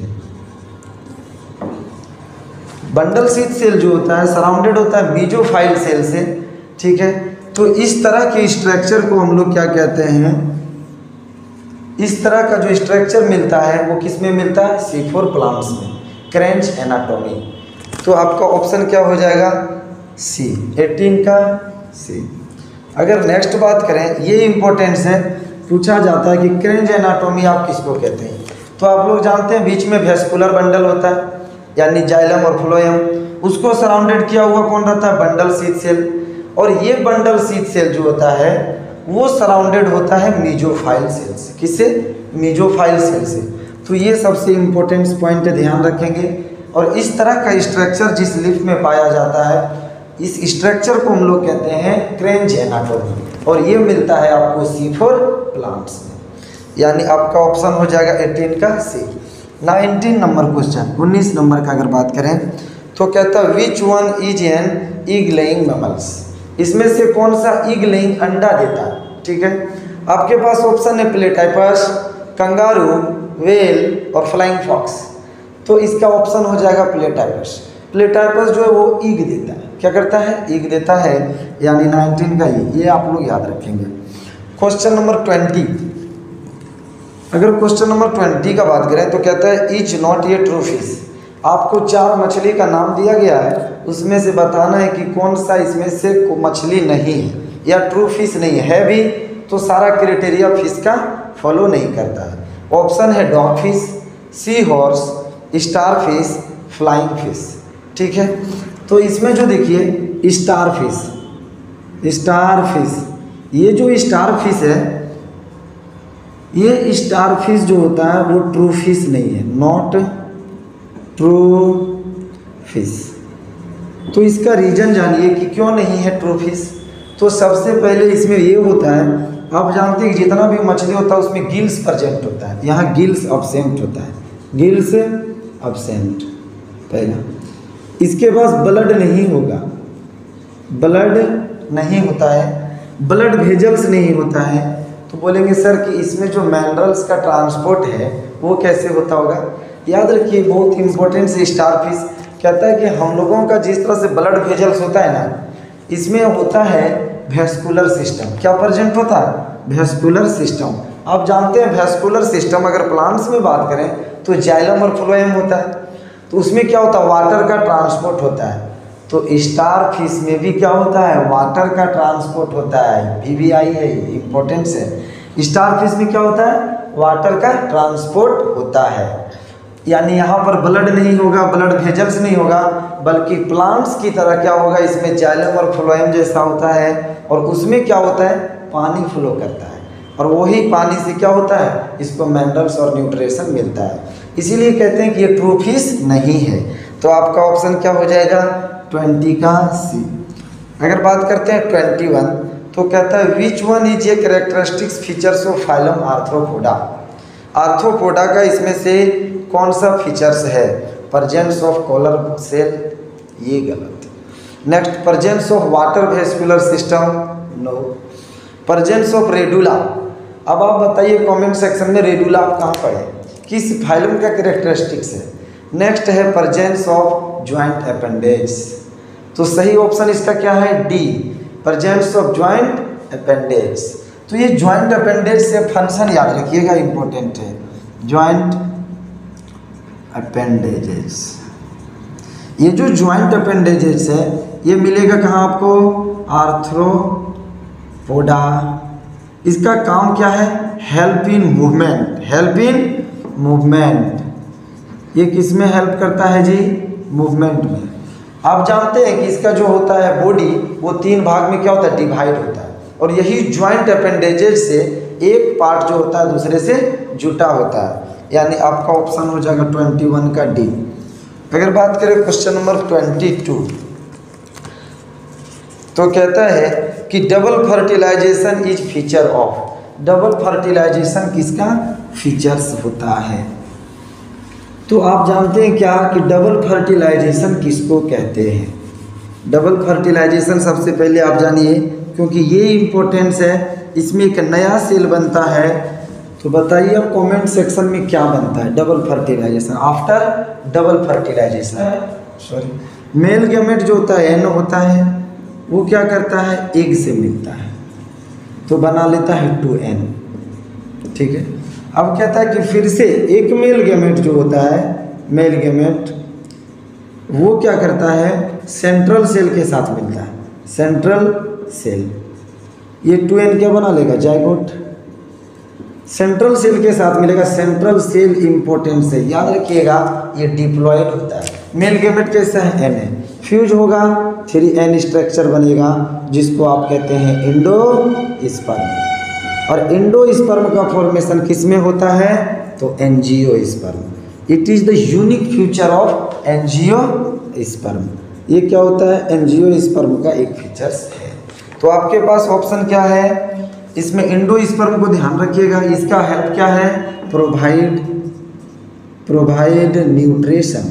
Bundle sheath cell जो होता है सराउंडेड होता है मीजोफाइल सेल से, ठीक है। तो इस तरह के स्ट्रक्चर को हम लोग क्या कहते हैं, इस तरह का जो स्ट्रक्चर मिलता है वो किस में मिलता है, C4 प्लांट्स में, क्रेंच एनाटॉमी। तो आपका ऑप्शन क्या हो जाएगा, सी, 18 का सी। अगर नेक्स्ट बात करें, ये इंपॉर्टेंस है, पूछा जाता है कि क्रेंच एनाटॉमी आप किसको कहते हैं। तो आप लोग जानते हैं बीच में वेस्कुलर बंडल होता है, यानी जाइलम और फ्लोएम, उसको सराउंडेड किया हुआ कौन रहता है, बंडल शीथ सेल। और ये बंडल शीथ सेल जो होता है वो सराउंडेड होता है मीजोफाइल सेल से। किससे, मीजोफाइल सेल से। तो ये सबसे इम्पोर्टेंट पॉइंट ध्यान रखेंगे। और इस तरह का स्ट्रक्चर जिस लीफ में पाया जाता है, इस स्ट्रक्चर को हम लोग कहते हैं क्रेंच एनाटॉमी, और ये मिलता है आपको C4 प्लांट्स में, यानी आपका ऑप्शन हो जाएगा 18 का सी। 19 नंबर क्वेश्चन, 19 नंबर का अगर बात करें तो कहता है विच one is an egg laying mammals, इसमें से कौन सा एग लेइंग अंडा देता है। ठीक है, आपके पास ऑप्शन है प्लेटाइपस, कंगारू, वेल और फ्लाइंग फॉक्स। तो इसका ऑप्शन हो जाएगा प्लेटाइपस। प्लेटाइपस जो है वो ईग देता है, क्या करता है, ईग देता है, यानी 19 का ये आप लोग याद रखेंगे। क्वेश्चन नंबर 20, अगर क्वेश्चन नंबर 20 का बात करें तो कहता है is not a true fish. आपको 4 मछली का नाम दिया गया है, उसमें से बताना है कि कौन सा इसमें से मछली नहीं है या ट्रू फिश नहीं है भी तो सारा क्राइटेरिया फिश का फॉलो नहीं करता है। ऑप्शन है dogfish, seahorse, starfish, flying fish. ठीक है, तो इसमें जो देखिए स्टार फिश, स्टार फिश, ये जो स्टार फिश है, ये स्टार फिश जो होता है वो ट्रू फिश नहीं है, नॉट ट्रू फिश। तो इसका रीजन जानिए कि क्यों नहीं है ट्रू फिश। तो सबसे पहले इसमें ये होता है, आप जानते हैं कि जितना भी मछली होता है उसमें गिल्स प्रेजेंट होता है, यहाँ गिल्स अब्सेंट होता है, गिल्स अब्सेंट पहला। इसके पास ब्लड नहीं होगा, ब्लड नहीं होता है, ब्लड वेजल्स नहीं होता है। तो बोलेंगे सर कि इसमें जो मिनरल्स का ट्रांसपोर्ट है वो कैसे होता होगा। याद रखिए बहुत इंपॉर्टेंट से स्टार फिश कहता है कि हम लोगों का जिस तरह से ब्लड वेजल्स होता है ना, इसमें होता है वेस्कुलर सिस्टम। क्या प्रेजेंट होता है, वेस्कुलर सिस्टम। आप जानते हैं वेस्कुलर सिस्टम अगर प्लांट्स में बात करें तो जाइलम और फ्लोएम होता है, तो उसमें क्या होता है, वाटर का ट्रांसपोर्ट होता है। तो स्टार फिश में भी क्या होता है, वाटर का ट्रांसपोर्ट होता है, VVI है, इंपॉर्टेंस है। स्टार फिश में क्या होता है, वाटर का ट्रांसपोर्ट होता है, यानी यहाँ पर ब्लड नहीं होगा, ब्लड वेजल्स नहीं होगा, बल्कि प्लांट्स की तरह क्या होगा, इसमें जाइलम और फ्लोएम जैसा होता है, और उसमें क्या होता है, पानी फ्लो करता है, और वही पानी से क्या होता है, इसको मिनरल्स और न्यूट्रिशन मिलता है। इसीलिए कहते हैं कि ये ट्रू फिश नहीं है। तो आपका ऑप्शन क्या हो जाएगा, 20 का सी। अगर बात करते हैं 21, तो कहता है विच one is a characteristics features of phylum arthropoda. Arthropoda का इसमें से कौन सा फीचर्स है, प्रेजेंस ऑफ कॉलर सेल, ये गलत। Next, presence of water vascular system, no. Presence of radula, अब आप बताइए कमेंट सेक्शन में रेडुला आप कहाँ पढ़े, किस फाइलम का कैरेक्टरिस्टिक्स है। नेक्स्ट है प्रेजेंस ऑफ ज्वाइंट अपेंडेज, तो सही ऑप्शन इसका क्या है, D, presence of joint appendage. तो ये ज्वाइंट अपेंडेज से फंक्शन याद रखिएगा, इंपॉर्टेंट है, ज्वाइंट अपेंडेजेस। ये जो ज्वाइंट अपेंडेजेस है ये मिलेगा कहाँ आपको, आर्थ्रोपोडा। इसका काम क्या है, help in movement, help in movement. ये किस में हेल्प करता है जी, मूवमेंट में। आप जानते हैं कि इसका जो होता है बॉडी वो 3 भाग में क्या होता है, डिवाइड होता है, और यही ज्वाइंट अपेंडेजेस से एक पार्ट जो होता है दूसरे से जुटा होता है, यानी आपका ऑप्शन हो जाएगा 21 का डी। अगर बात करें क्वेश्चन नंबर 22, तो कहता है कि double fertilisation is feature of. Double fertilisation किसका फीचर्स होता है। तो आप जानते हैं क्या कि डबल फर्टिलाइजेशन किसको कहते हैं। डबल फर्टिलाइजेशन सबसे पहले आप जानिए, क्योंकि ये इम्पोर्टेंस है, इसमें एक नया सेल बनता है। तो बताइए आप कमेंट सेक्शन में क्या बनता है double fertilisation, after double fertilisation. Sorry, male gamete जो होता है एन होता है, वो क्या करता है, एग से मिलता है तो बना लेता है 2n। ठीक है, अब कहता है कि फिर से एक मेल गैमेट जो होता है, मेल गैमेट वो क्या करता है, सेंट्रल सेल के साथ मिलता है, सेंट्रल सेल। ये 2n क्या बना लेगा, जाइगोट। सेंट्रल सेल के साथ मिलेगा, सेंट्रल सेल इंपॉर्टेंट है, याद रखिएगा ये डिप्लॉयड होता है। मेल गैमेट कैसा है, एन है, फ्यूज होगा 3n स्ट्रक्चर बनेगा जिसको आप कहते हैं एंडोस्पर्म। और एंडोस्पर्म का फॉर्मेशन किस में होता है, तो angiosperm. It is the unique feature of angiosperm. ये क्या होता है, एंजियोस्पर्म का एक फीचर्स है। तो आपके पास ऑप्शन क्या है, इसमें एंडोस्पर्म को ध्यान रखिएगा, इसका हेल्प क्या है, प्रोवाइड न्यूट्रिशन।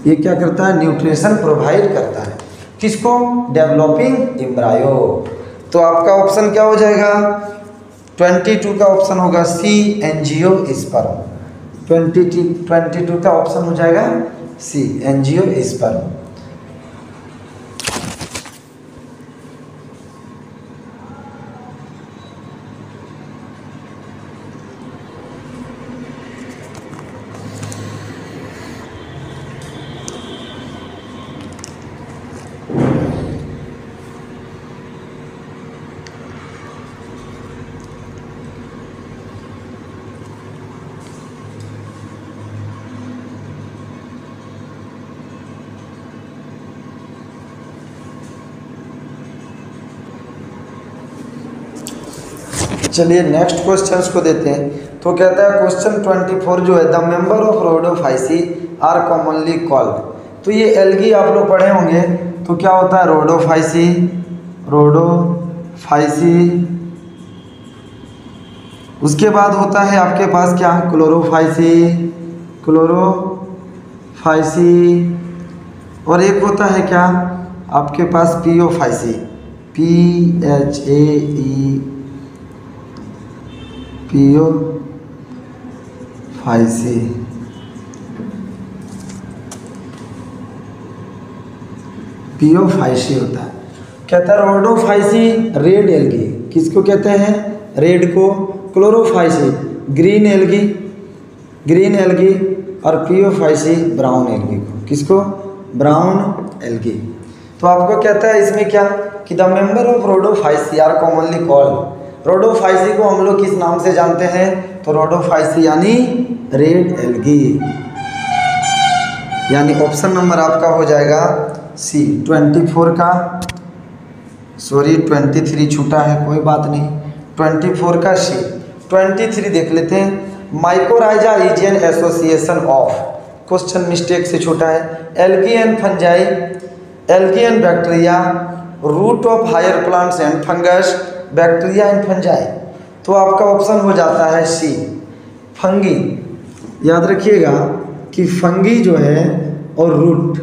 ये क्या करता है, न्यूट्रिशन प्रोवाइड करता है, किसको, डेवलपिंग एम्ब्रायो। तो आपका ऑप्शन क्या हो जाएगा, 22 का ऑप्शन होगा सी, एंजियोस्पर्म। 22 का ऑप्शन हो जाएगा सी, एंजियोस्पर्म। चलिए नेक्स्ट क्वेश्चंस को देते हैं। तो कहता है क्वेश्चन 24 जो है, the member of Rhodophyceae are commonly called. तो ये एल्गी आप लोग पढ़े होंगे, तो क्या होता है, रोडोफाइसी, उसके बाद होता है आपके पास क्या, क्लोरोफाइसी, और एक होता है क्या आपके पास, पियोफाइसी, पियोफाइसी होता है। कहता है रोडोफाइसी रेड एल्गी, किसको कहते हैं, रेड को, क्लोरोफाइसी ग्रीन एल्गी, और पियोफाइसी ब्राउन एल्गी को, किसको, ब्राउन एल्गी। तो आपको कहता है इसमें क्या कि the member of Rhodophyceae are commonly called. Rhodophyceae को हम लोग किस नाम से जानते हैं, तो रोडोफाइसी यानी रेड एल्गी, यानी ऑप्शन नंबर आपका हो जाएगा सी, 24 का, सॉरी 23 छूटा है, कोई बात नहीं, 24 का सी। 23 देख लेते हैं, mycorrhiza is an association of, question mistake से छूटा है, algae and fungi, algae and bacteria, root of higher plants and fungus, bacteria and fungi. तो आपका ऑप्शन हो जाता है सी, फंगी। याद रखिएगा कि फंगी जो है और रूट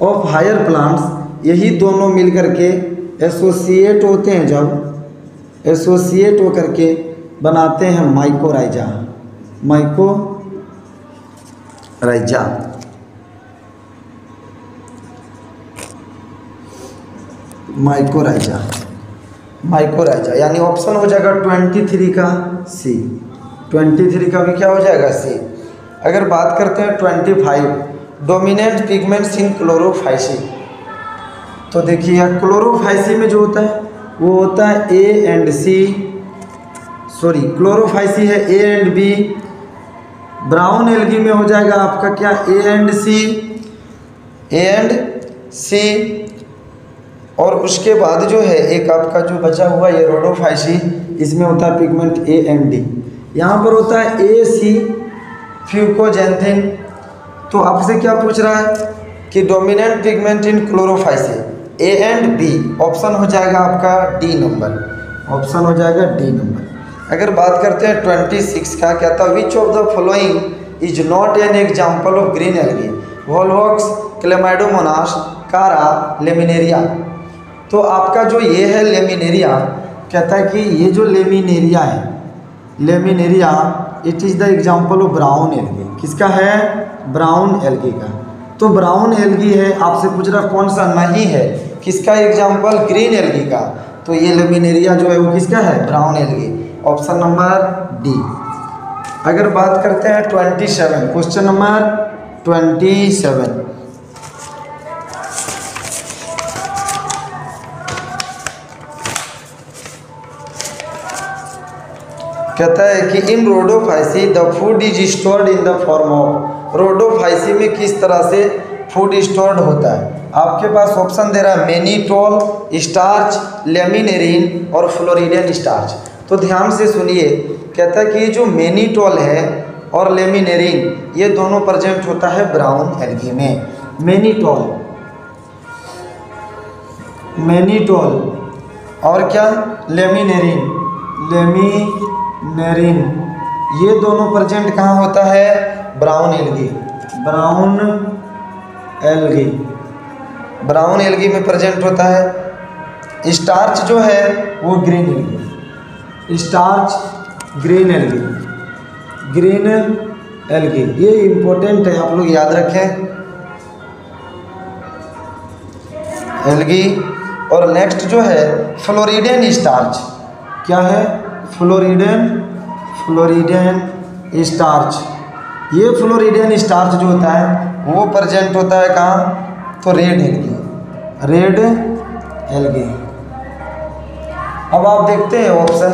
ऑफ हायर प्लांट्स, यही दोनों मिलकर के एसोसिएट होते हैं, जब एसोसिएट होकर के बनाते हैं माइकोराइजा, माइकोराइजा, यानी ऑप्शन हो जाएगा 23 का सी। 23 का भी क्या हो जाएगा सी। अगर बात करते हैं 25, डोमिनेंट पिगमेंट्स इन क्लोरोफाइसी। तो देखिए क्लोरोफाइसी में जो होता है वो होता है A and C, sorry Chlorophyceae है A and B. Brown algae में हो जाएगा आपका क्या, ए एंड सी। और उसके बाद जो है एक आपका जो बचा हुआ ये रोडोफाइसी, इसमें होता है पिगमेंट ए एंड डी। यहाँ पर होता है ए सी फ्यूकोजेंथिन। तो आपसे क्या पूछ रहा है कि dominant pigment in Chlorophyceae a and b, option हो जाएगा आपका डी नंबर, ऑप्शन हो जाएगा डी नंबर। अगर बात करते हैं 26 का, कहता है which of the following is not an example of green algae, Volvox, Chlamydomonas, Chara, Laminaria. तो आपका जो ये है लेमिनेरिया, कहता है कि ये जो लेमिनेरिया है, laminaria it is the example of brown algae. किसका है, ब्राउन एल्गी का। तो ब्राउन एल्गी है, आपसे पूछ रहा कौन सा नहीं है, किसका एग्जाम्पल, ग्रीन एल्गी का। तो ये लैमिनेरिया जो है वो किसका है, brown algae, option number D. अगर बात करते हैं 27, क्वेश्चन नंबर 27, कहता है कि in Rhodophyceae the food is stored in the form of, Rhodophyceae में किस तरह से फूड स्टोर्ड होता है। आपके पास ऑप्शन दे रहा है मेनिटोल, स्टार्च, लेमिनेरिन और फ्लोरिडियन स्टार्च। तो ध्यान से सुनिए, कहता है कि जो मेनिटोल है और लेमिनेरिन ये दोनों प्रेजेंट होता है ब्राउन एल्गी में। मेनिटोल और क्या, लेमिनेरिन ये दोनों प्रेजेंट कहाँ होता है, ब्राउन एल्गी में प्रेजेंट होता है। स्टार्च जो है वो ग्रीन एल्गी, ये इम्पोर्टेंट है, आप लोग याद रखें एल्गी। और नेक्स्ट जो है फ्लोरिडियन स्टार्च, क्या है, फ्लोरिडियन स्टार्च। ये फ्लोरिडियन स्टार्च जो होता है वो प्रेजेंट होता है कहाँ, तो रेड एल्गी। अब आप देखते हैं ऑप्शन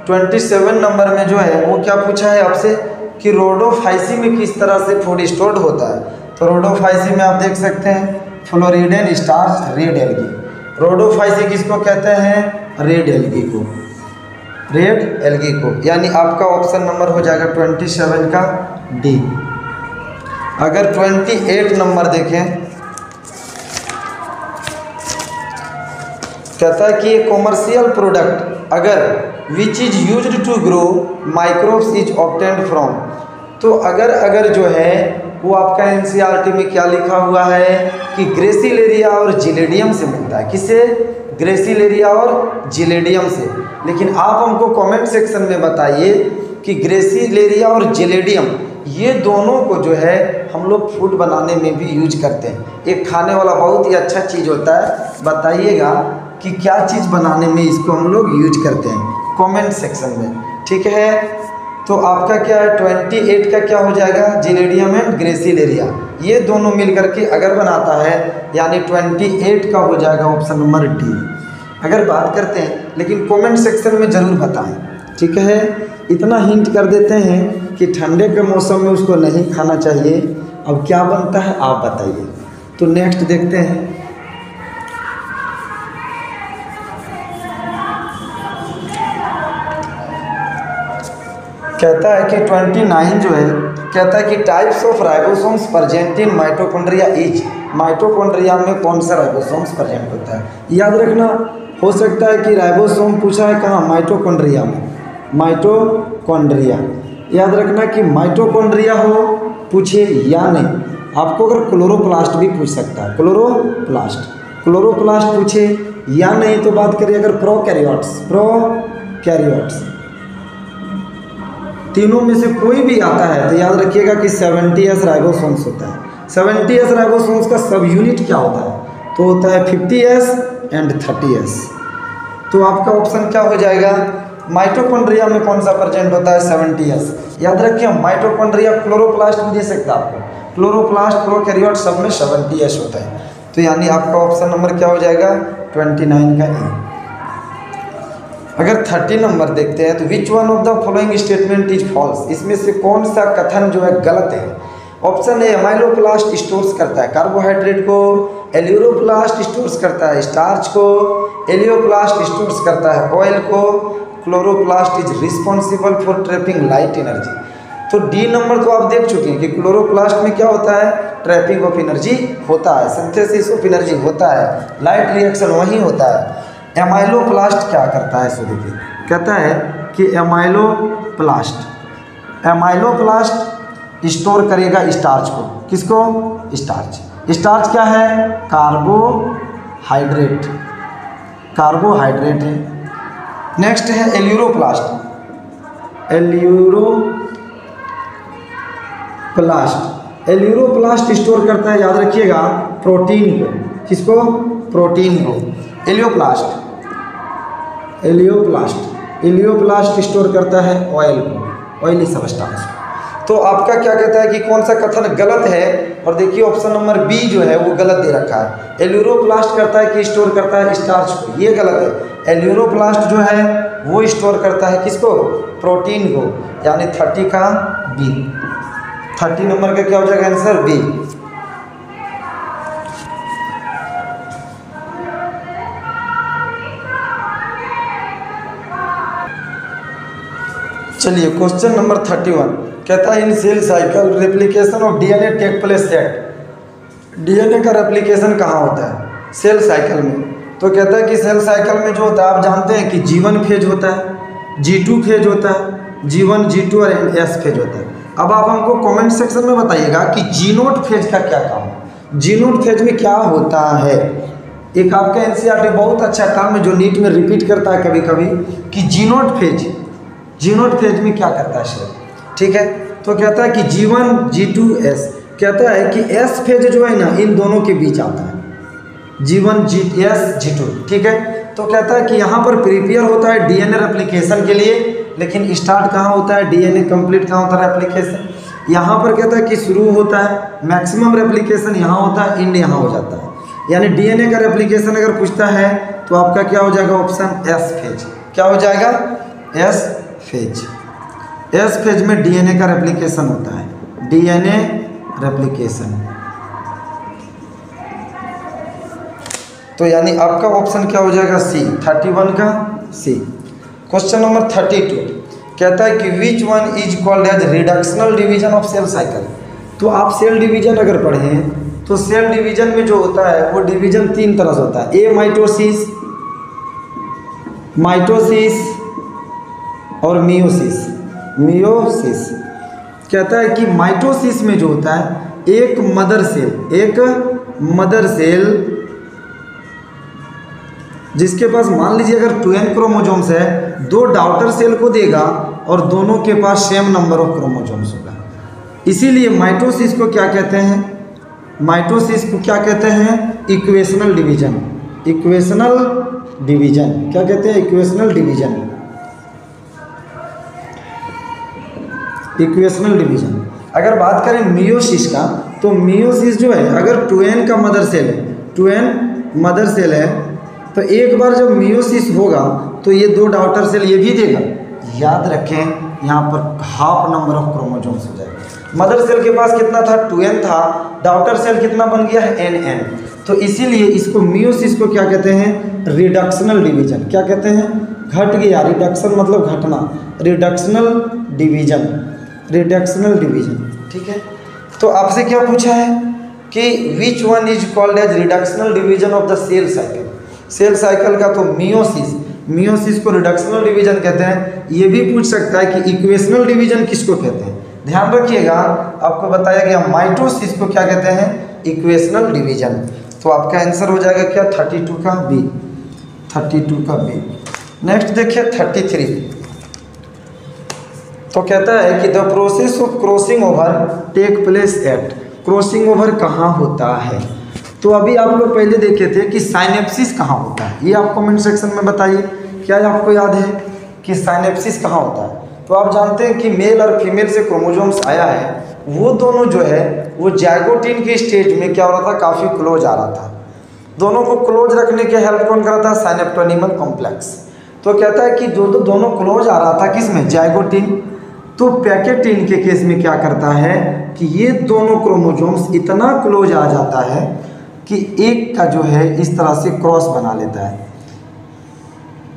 27 नंबर में जो है वो क्या पूछा है आपसे कि रोडोफाइसी में किस तरह से फूड स्टोर्ड होता है। तो रोडोफाइसी में आप देख सकते हैं floridean starch, red algae. Rhodophyceae किसको कहते हैं, रेड एल्गी को, यानी आपका ऑप्शन नंबर हो जाएगा 27 का डी। अगर 28 नंबर देखें, कहता है कि ये commercial product agar which is used to grow microbes is obtained from. तो अगर जो है वो आपका एनसीईआरटी में क्या लिखा हुआ है कि ग्रेसिलेरिया और जिलेडियम से मिलता है। किससे, ग्रेसिलेरिया और जिलेडियम से। लेकिन आप हमको कमेंट सेक्शन में बताइए कि ग्रेसिलेरिया और जिलेडियम ये दोनों को जो है हम लोग फूड बनाने में भी यूज करते हैं। एक खाने वाला बहुत ही अच्छा चीज़ होता है, बताइएगा कि क्या चीज़ बनाने में इसको हम लोग यूज करते हैं कमेंट सेक्शन में, ठीक है। तो आपका क्या है 28 का क्या हो जाएगा, जिलेडियम एंड ग्रेसिलेरिया, ये दोनों मिल करके अगर बनाता है यानी 28 का हो जाएगा ऑप्शन नंबर डी। अगर बात करते हैं, लेकिन कमेंट सेक्शन में ज़रूर बताएं, ठीक है। इतना हिंट कर देते हैं कि ठंडे के मौसम में उसको नहीं खाना चाहिए। अब क्या बनता है आप बताइए। तो नेक्स्ट देखते हैं, कहता है कि 29 जो है, कहता है कि types of ribosomes present in mitochondria is, mitochondria में कौन सा राइबोसोम्स प्रेजेंट होता है। याद रखना, हो सकता है कि राइबोसोम पूछा है कहाँ, माइटोकॉन्ड्रिया में, माइटोकॉन्ड्रिया। याद रखना कि माइटोकॉन्ड्रिया हो पूछे या नहीं। आपको अगर क्लोरोप्लास्ट भी पूछ सकता है, क्लोरोप्लास्ट पूछे या नहीं तो बात करिए अगर प्रोकैरियोट्स तीनों में से कोई भी आता है तो याद रखिएगा कि 70s राइबोसोम्स होता है। 70s राइबोसोम्स का सब यूनिट क्या होता है, तो होता है 50s एंड 30s। तो आपका ऑप्शन क्या हो जाएगा, माइटोकॉन्ड्रिया में कौन सा प्रेजेंट होता है, 70s। याद रखिए क्लोरोप्लास्ट भी दे सकता है आपको, क्लोरोप्लास्ट प्रोकैरियोट सब में 70s होता है। तो यानी आपका ऑप्शन नंबर क्या हो जाएगा 29 का ए। अगर 30 नंबर देखते हैं तो which one of the following statement is false, इसमें से कौन सा कथन जो है गलत है। ऑप्शन ए एमाइलोप्लास्ट स्टोर्स करता है कार्बोहाइड्रेट को, एल्यूरोप्लास्ट स्टोर्स करता है स्टार्च को, एलियोप्लास्ट स्टोर्स करता है ऑयल को, chloroplast is responsible for trapping light energy. तो डी नंबर तो आप देख चुके हैं कि क्लोरोप्लास्ट में क्या होता है, ट्रैपिंग ऑफ एनर्जी होता है, सिंथेसिस ऑफ एनर्जी होता है, लाइट रिएक्शन वहीं होता है। एमाइलोप्लास्ट क्या करता है, सो देखिए कहता है कि एमाइलोप्लास्ट स्टोर करेगा स्टार्च को, किसको, स्टार्च क्या है, कार्बोहाइड्रेट है। नेक्स्ट है एल्यूरोप्लास्ट एल्यूरोप्लास्ट स्टोर करता है, याद रखिएगा, प्रोटीन को। किसको? प्रोटीन को। एलियोप्लास्ट स्टोर करता है ऑयल को, ऑयली सब्सटेंस। तो आपका क्या कहता है कि कौन सा कथन गलत है? और देखिए ऑप्शन नंबर बी जो है वो गलत दे रखा है। एल्यूरोप्लास्ट करता है कि स्टोर करता है स्टार्च को, ये गलत है। एल्यूरोप्लास्ट जो है वो स्टोर करता है किसको? प्रोटीन को, यानी 30 का बी। 30 नंबर का क्या हो जाएगा आंसर? बी। चलिए क्वेश्चन नंबर 31 कहता है in cell cycle replication of DNA take place at. DNA का रेप्लिकेशन कहाँ होता है? सेल साइकिल में। तो कहता है कि सेल साइकिल में जो होता है आप जानते हैं कि G1 फेज होता है, G2 फेज होता है, G1 G2 और S फेज होता है। अब आप हमको कमेंट सेक्शन में बताइएगा कि G0 फेज का क्या काम है, G0 फेज में क्या होता है। एक आपका एनसीईआरटी बहुत अच्छा टर्म जो नीट में रिपीट करता है कभी कभी कि G0 फेज में क्या करता है शेर, ठीक है। तो कहता है कि G1 G2 S, कहता है कि S फेज जो है ना इन दोनों के बीच आता है, G1 S G2, ठीक है। तो कहता है कि यहाँ पर प्रिपेयर होता है डीएनए रेप्लिकेशन के लिए, लेकिन स्टार्ट कहाँ होता है? डीएनए कंप्लीट कहाँ होता है? रेप्लिकेशन। यहाँ पर कहता है कि शुरू होता है मैक्सिमम रेप्लिकेशन यहाँ होता है, एंड यहाँ हो जाता है। यानी डीएनए का रेप्लिकेशन अगर पूछता है तो आपका क्या हो जाएगा? Option S phase. क्या हो जाएगा? S phase. एस फेज में डीएनए का रेप्लिकेशन होता है, डीएनए रेप्लिकेशन। तो यानी आपका ऑप्शन क्या हो जाएगा? सी। 31 का सी। क्वेश्चन नंबर 32 कहता है कि which one is called as reductional division of cell cycle. तो आप सेल डिवीजन अगर पढ़ें तो सेल डिवीजन में जो होता है वो डिवीजन 3 तरह से होता है। ए माइटोसिस, और मियोसिस। कहता है कि माइटोसिस में जो होता है एक मदर सेल जिसके पास मान लीजिए अगर 2n क्रोमोजोम्स है, 2 डॉटर सेल को देगा और दोनों के पास सेम नंबर ऑफ क्रोमोजोम्स होगा। इसीलिए माइटोसिस को क्या कहते हैं? Equational division. क्या कहते हैं? Equational division. अगर बात करें मियोसिस का, तो मियोसिस जो है अगर 2n का मदर सेल है तो एक बार जब मियोसिस होगा तो ये 2 डॉटर सेल ये भी देगा। याद रखें यहाँ पर हाफ नंबर ऑफ क्रोमोजोम्स हो जाएगा। मदर सेल के पास कितना था? 2n था, डॉटर सेल कितना बन गया है? nn। तो इसीलिए इसको मियोसिस को क्या कहते हैं? Reductional division. क्या कहते हैं? घट गया, रिडक्शन मतलब घटना, रिडक्शनल डिवीजन, ठीक है। तो आपसे क्या पूछा है कि which one is called as reductional division of the cell cycle. Cell cycle का तो मियोसिस को रिडक्शनल डिवीजन कहते हैं। ये भी पूछ सकता है कि इक्वेशनल डिवीजन किसको कहते हैं। ध्यान रखिएगा, आपको बताया गया माइटोसिस को क्या कहते हैं? Equational division. तो आपका आंसर हो जाएगा क्या? 32 का बी। नेक्स्ट देखिए 33। तो कहता है कि the process of crossing over take place at. Crossing over कहाँ होता है? तो अभी आप लोग पहले देखे थे कि साइनेप्सिस कहाँ होता है, ये आप कमेंट सेक्शन में बताइए। क्या आपको याद है कि साइनेप्सिस कहाँ होता है? तो आप जानते हैं कि मेल और फीमेल से क्रोमोजोम्स आया है, वो दोनों जो है वो जाइगोटिन के स्टेज में क्या हो रहा था? काफ़ी क्लोज आ रहा था। दोनों को क्लोज रखने के हेल्प कौन कर रहा था? साइनेप्टोनिमल कॉम्प्लेक्स। तो कहता है कि दोनों क्लोज आ रहा था किसमें? जाइगोटिन। तो पैकेटिन के केस में क्या करता है कि ये दोनों क्रोमोजोम्स इतना क्लोज आ जाता है कि एक का जो है इस तरह से क्रॉस बना लेता है,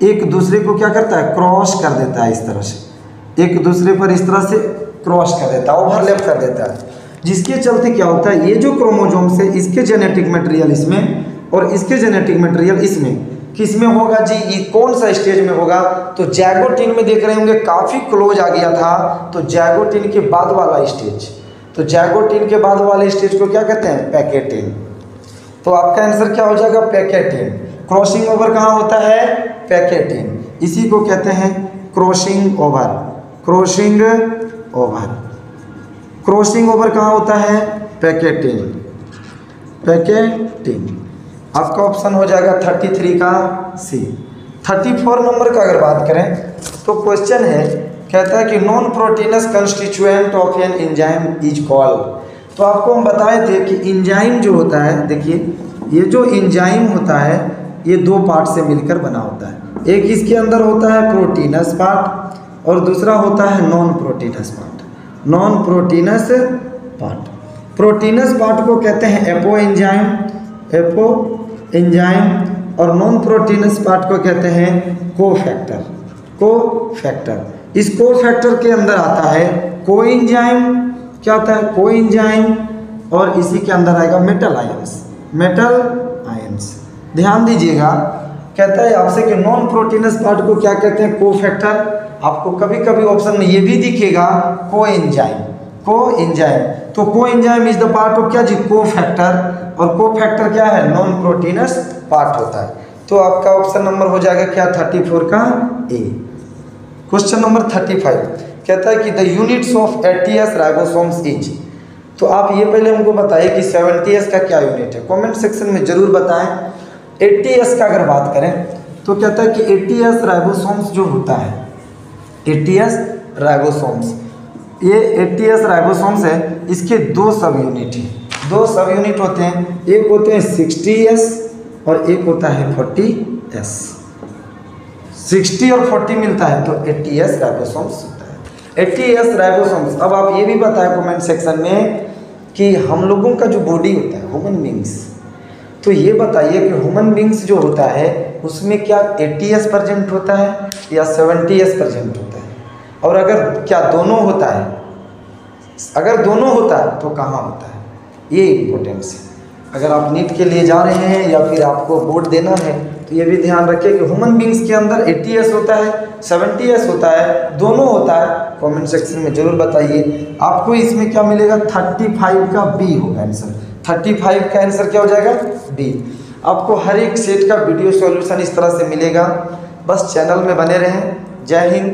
एक दूसरे को क्या करता है? क्रॉस कर देता है। इस तरह से एक दूसरे पर इस तरह से क्रॉस कर देता है, ओवरलैप कर देता है, जिसके चलते क्या होता है? ये जो क्रोमोजोम्स है इसके जेनेटिक मटेरियल इसमें और इसके जेनेटिक मटेरियल इसमें, किस में होगा जी? ये कौन सा स्टेज में होगा? तो जाइगोटिन में देख रहे होंगे काफ़ी क्लोज आ गया था, तो जाइगोटिन के बाद वाला स्टेज। तो जाइगोटिन के बाद वाले स्टेज को क्या कहते हैं? पैकेटिन। तो आपका आंसर क्या हो जाएगा? पैकेटिन। क्रॉसिंग ओवर कहाँ होता है? पैकेटिन। इसी को कहते हैं क्रॉसिंग ओवर। क्रॉसिंग ओवर कहाँ होता है? पैकेटिंग। पैकेटिंग आपका ऑप्शन हो जाएगा 33 का सी। 34 नंबर का अगर बात करें तो क्वेश्चन है, कहता है कि non proteins constituent of an enzyme is called. तो आपको हम बताए थे कि एंजाइम जो होता है, देखिए ये जो एंजाइम होता है ये दो पार्ट से मिलकर बना होता है। एक इसके अंदर होता है प्रोटीनस पार्ट और दूसरा होता है non proteins part. Non proteins part, proteins part को कहते हैं एपो एंजाइम, एपो एंजाइम, और नॉन प्रोटीनस पार्ट को कहते हैं कोफैक्टर, कोफैक्टर। इस कोफैक्टर के अंदर आता है कोएंजाइम, क्या होता है? कोएंजाइम, और इसी के अंदर आएगा मेटल आयंस, मेटल आयंस। ध्यान दीजिएगा, कहता है आपसे कि नॉन प्रोटीनस पार्ट को क्या कहते हैं? कोफैक्टर। आपको कभी कभी ऑप्शन में ये भी दिखेगा कोएंजाइम, कोएंजाइम। तो coenzyme is the part of क्या जी? कोफैक्टर। और कोफैक्टर क्या है? नॉन प्रोटीनस पार्ट होता है। तो आपका ऑप्शन नंबर हो जाएगा क्या? 34 का ए। क्वेश्चन नंबर 35 कहता है कि the units of 80s ribosomes is. तो आप ये पहले हमको बताइए कि 70s का क्या यूनिट है, कमेंट सेक्शन में जरूर बताएं। 80s का अगर बात करें तो कहता है कि 80s राइबोसोम्स जो होता है, 80s राइबोसोम्स, ये 80s राइबोसोम्स है, इसके दो सब यूनिट हैं, दो सब यूनिट होते हैं। एक होते हैं 60s और एक होता है 40s। 60 और 40 मिलता है तो 80s राइबोसोम्स होता है, 80s राइबोसोम्स। अब आप ये भी बताएं कमेंट सेक्शन में कि हम लोगों का जो बॉडी होता है, ह्यूमन बींग्स, तो ये बताइए कि ह्यूमन बींग्स जो होता है उसमें क्या 80s प्रेजेंट होता है या 70s प्रेजेंट होता है? और अगर क्या दोनों होता है, अगर दोनों होता है तो कहाँ होता है? ये इम्पोर्टेंस है। अगर आप नीट के लिए जा रहे हैं या फिर आपको बोर्ड देना है तो ये भी ध्यान रखिए कि ह्यूमन बींग्स के अंदर 80s होता है, 70s होता है, दोनों होता है। कमेंट सेक्शन में जरूर बताइए। आपको इसमें क्या मिलेगा? 35 का बी होगा आंसर। 35 का आंसर क्या हो जाएगा? बी। आपको हर एक सेट का वीडियो सॉल्यूशन इस तरह से मिलेगा, बस चैनल में बने रहें। जय हिंद,